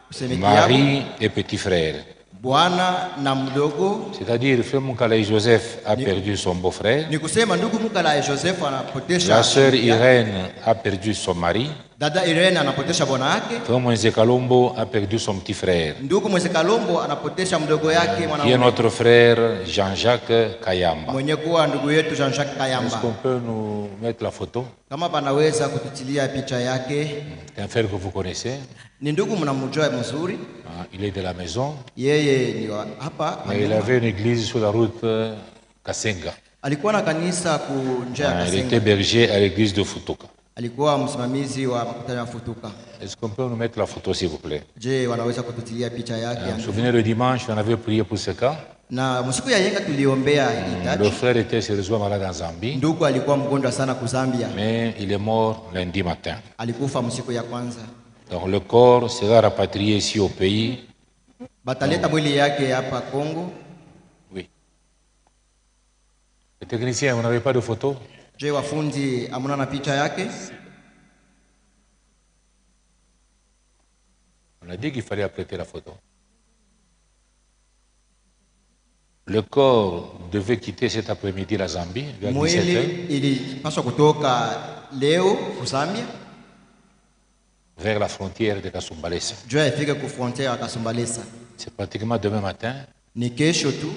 msemeki yabo Marie et petit frère. bwana na mdogo. C'est-à-dire, frère Mukala et Joseph a perdu son beau-frère, Ni kusema ndugu Mukala Joseph anapotesha la sœur msemeki yake. Irène a perdu son mari, Dada Irene anapotesha bwana yake. Frère Moïse Kalombo a perdu son petit frère. Ndugu Moise Kalombo anapotesha mdogo yake Qui est mwanaume. notre frère Jean-Jacques Kayamba. Mwenye kuwa ndugu yetu Jean-Jacques Est-ce Kayamba. qu'on peut nous mettre la photo? Kama panaweza kututilia picha yake. C'est un frère que vous connaissez. Ni ndugu mnamjua mzuri. Il est de la maison. Yeye ni hapa. Il avait une église sur la route Kasenga. Alikuwa na kanisa kunjia Il Kasenga. était berger à l'église de Futoka. Alikuwa msimamizi wa makutano ya Futuka. Est-ce qu'on peut nous mettre la photo s'il vous plaît? Je, wanaweza kututilia picha yake? Vous vous souvenez le dimanche, on avait prié pour ce cas. Na msiku ya yenga tuliombea Le hitaji. frère était sérieusement malade en Zambie, Ndugu alikuwa mgonjwa sana kuzambia. mais il est mort lundi matin. Alikufa msiku ya kwanza. Donc le corps sera rapatrié ici au pays. Bataleta mwili yake hapa Kongo. Oui. Le technicien, vous n'avez pas de photo? Je, wafundi amuna na picha yake? On a dit qu'il fallait apprêter la photo. Le corps devait quitter cet après-midi la Zambie vers 17h. Mwili ilipaswa kutoka leo Zambia. Vers la frontière de Kasumbalesa. Jua ifike ku frontière ya Kasumbalesa. C'est pratiquement demain matin Ni kesho tu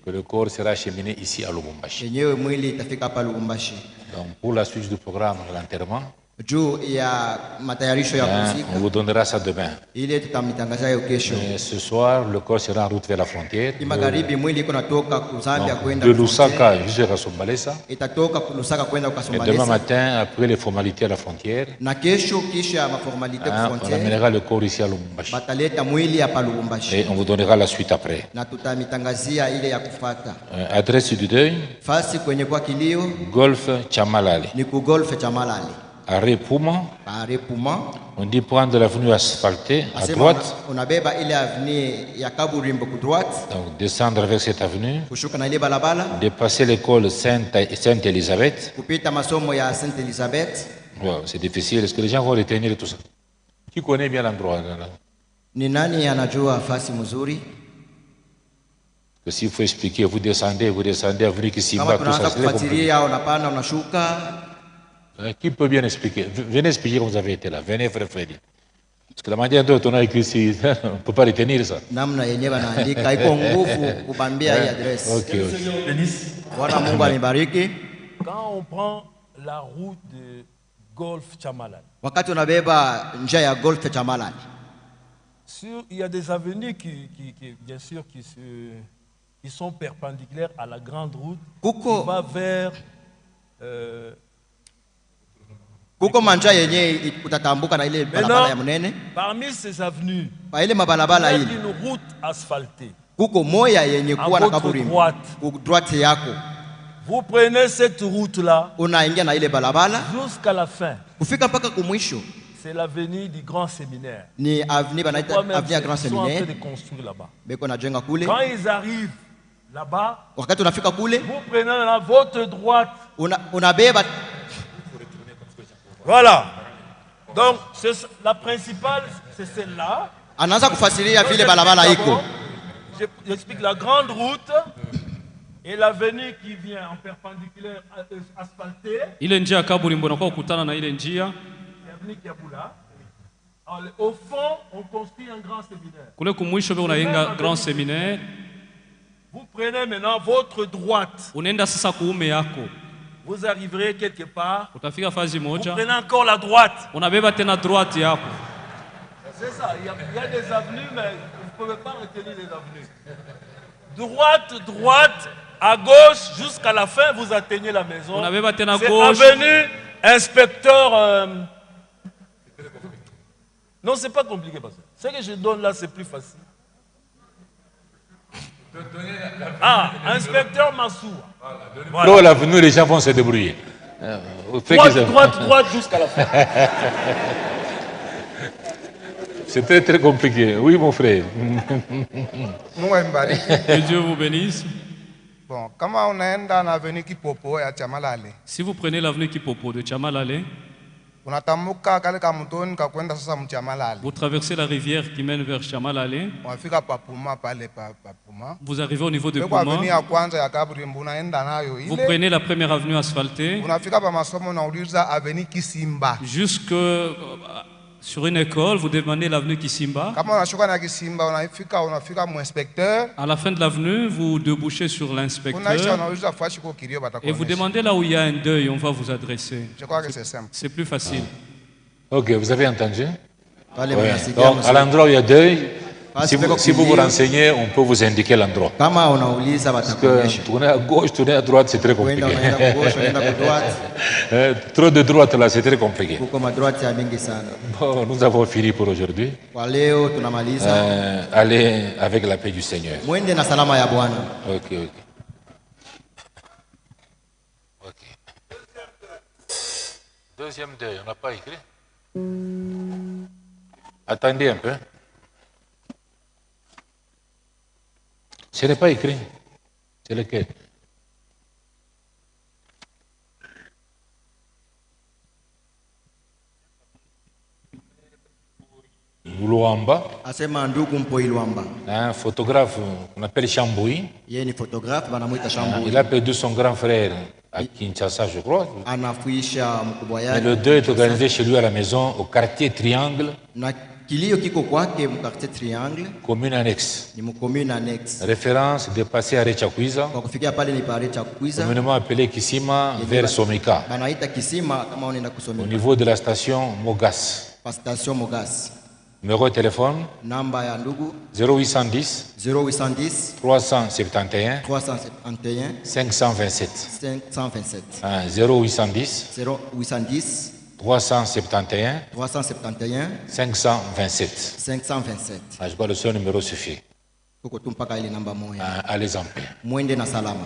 que le corps sera acheminé ici à Lubumbashi. yenyewe mwili itafika hapa Lubumbashi. Donc pour la suite du programme, l'enterrement, Juu ya matayarisho ya on kuzika vous donnera ça demain. ile tutamtangaza hiyo kesho. Et ce soir, le corps sera en route vers la frontière. Magharibi mwili iko natoka ku Zambia kwenda De ku frontière. Lusaka jusqu'à Kasumbalesa. Itatoka ku Lusaka kwenda ku Et demain Kasumbalesa. matin, après les formalités à la frontière, Na kesho kisha maformalite ku on frontière amènera le corps ici à Lubumbashi. bataleta mwili hapa Lubumbashi. Et on vous donnera la suite après. Na tutamitangazia ile ya kufata. Adresse du deuil, Fasi kwenye kwa kilio Golf Chamalali. ni ku golf cha Malali. Arrêt Pouma, Pare Puma. on dit prendre l'avenue asphaltée à Asema droite, unabeba ile avenue ya Kaburimbo ku droite, donc descendre vers cette avenue, kushuka na ile balabala, dépasser l'école Sainte-Élisabeth. kupita masomo ya Sainte Elizabeth. Wow, c'est difficile, est-ce que les gens vont retenir tout ça? Qui connaît bien l'endroit là? Ni nani anajua fasi mzuri? Que s'il faut expliquer, vous descendez, avenue Kisimba, Kama tout tunaanza ça, c'est compliqué. kufuatilia, unapanda unashuka. Qui peut bien expliquer? Venez expliquer quand vous avez été là. Venez, frère Freddy. Parce que la manière dont on a écrit ici, on ne peut pas retenir ça. Namna yenyewe anaandika iko nguvu kubambia hii address. Ok, ok. Bwana Mungu anibariki. Quand on prend la route de Golf Chamalal, Wakati unabeba njia ya golf cha Malali, il y a des avenues bien sûr, qui sont perpendiculaires à la grande route Kuko- qui va vers kuko manja yenye utatambuka na ile barabara ya mnene. parmi ces avenues, Pa ile mabalabala il y a ile une route asphaltée. kuko moya yenye kuwa na votre kaburimbo. droite. Ku droite yako Vous prenez cette route-là unaingia na ile barabara jusqu'à la fin. kufika mpaka kumwisho C'est l'avenue du Grand Séminaire. ni avenue banaita Toi-même, avenue ya Grand ils sont en train Séminaire, de construire là-bas. beko najenga kule. Quand ils arrivent là-bas, Wakati unafika kule vous prenez la votre droite. unabeba Voilà. Donc, la principale, c'est celle-là. anaanza kufasiria vile barabara iko. J'explique la grande route et l'avenue qui vient en perpendiculaire asphaltée. Ile njia ya Kaburimbo inakuwa kukutana na ile njia. L'avenue qui est là. Alors, au fond, on construit un grand séminaire. Kule kumwisho pia unayenga Grand Seminaire. Vous prenez maintenant votre droite. Unaenda sasa kuume yako. Vous arriverez quelque part. Utafika fazi Vous moja. prenez encore la droite. Unabeba tena droite yako. C'est ça, il y a des avenues, mais vous ne pouvez pas retenir les avenues. Droite, à gauche, jusqu'à la fin, vous atteignez la maison. Unabeba tena C'est gauche. avenue inspecteur. Non, c'est pas compliqué, parce que ce que je donne là, c'est plus facile. Ah, inspecteur Massour. Voilà. Là, l'avenue, les gens vont se débrouiller. Droite jusqu'à la fin. C'est très très compliqué. Oui, mon frère. Que Dieu vous bénisse. Bon, kama unaenda na avenue Kipopo ya Chamalale, Si vous prenez l'avenue Kipopo de Chamalale, unatambuka kale kamtoni kakwenda sasa Mchamalali. Vous traversez la rivière qui mène vers Chamalale. Unafika Papuma pale Papuma. Vous arrivez au niveau de Kwa avenue Puma. ya kwanza ya Kaburimbo unaenda nayo Vous ile. prenez la première avenue asphaltée Unafika pa masomo unauliza avenue Kisimba. jusque sur une école. Vous demandez l'avenue Kisimba. Kama unashuka na Kisimba unafika mu inspecteur. À la fin de l'avenue, vous débouchez sur Unaisha l'inspecteur unauliza fashi kwa kilio et batakuonesha. vous demandez là où il y a un deuil. On va vous adresser. Je crois que c'est simple. C'est plus facile. Ok, vous avez entendu? Pale Ouais. mnasikia Donc, à mzuri. l'endroit où il y a deuil, Basi si peko vous vous kilio. renseignez, on peut vous indiquer l'endroit. Kama unauliza Parce batakuonyesha. que tourner à gauche, tourner à droite, c'est très compliqué. Uenda unaenda kwa gauche, unaenda kwa droite. Trop de droite là, c'est très compliqué. Kuko madroite ya mingi sana. Bon, nous avons fini pour aujourd'hui. Kwa leo tunamaliza. Allez avec la paix du Seigneur. Mwende na salama ya Bwana. Ok, ok. Ok. Deuxième deuil, on n'a pas écrit. Attendez un peu. Ce n'est pas écrit. C'est lequel? Luamba, Asema ndugu Mpoi Luamba. un photographe qu'on appelle Chamboui. Yeye ni photographe banamuita Shambu. Il a perdu son grand frère à Kinshasa, je crois. Anafuisha mkubwa Mais yake. le deuil est organisé chez lui à la maison, au quartier Triangle, Na kilio kiko kwake mu quartier Triangle, commune annexe. ni mu commune annexe. Référence dépassée à Rechakwiza, Kwa kufikia pale ni pale cha Kwiza. communément appelé Kissima, vers Somika, Banaita Kisima kama unaenda au kusomea. niveau de la station Mogas. Pa station Mogas. Numéro de téléphone Namba ya ndugu 0810 0810 371 371 527. 527. 0810 0810 371 371 527. 527. Je crois que le seul numéro suffit. Kuko tu mpaka ile namba moja. Allez en paix. Mwende na salama.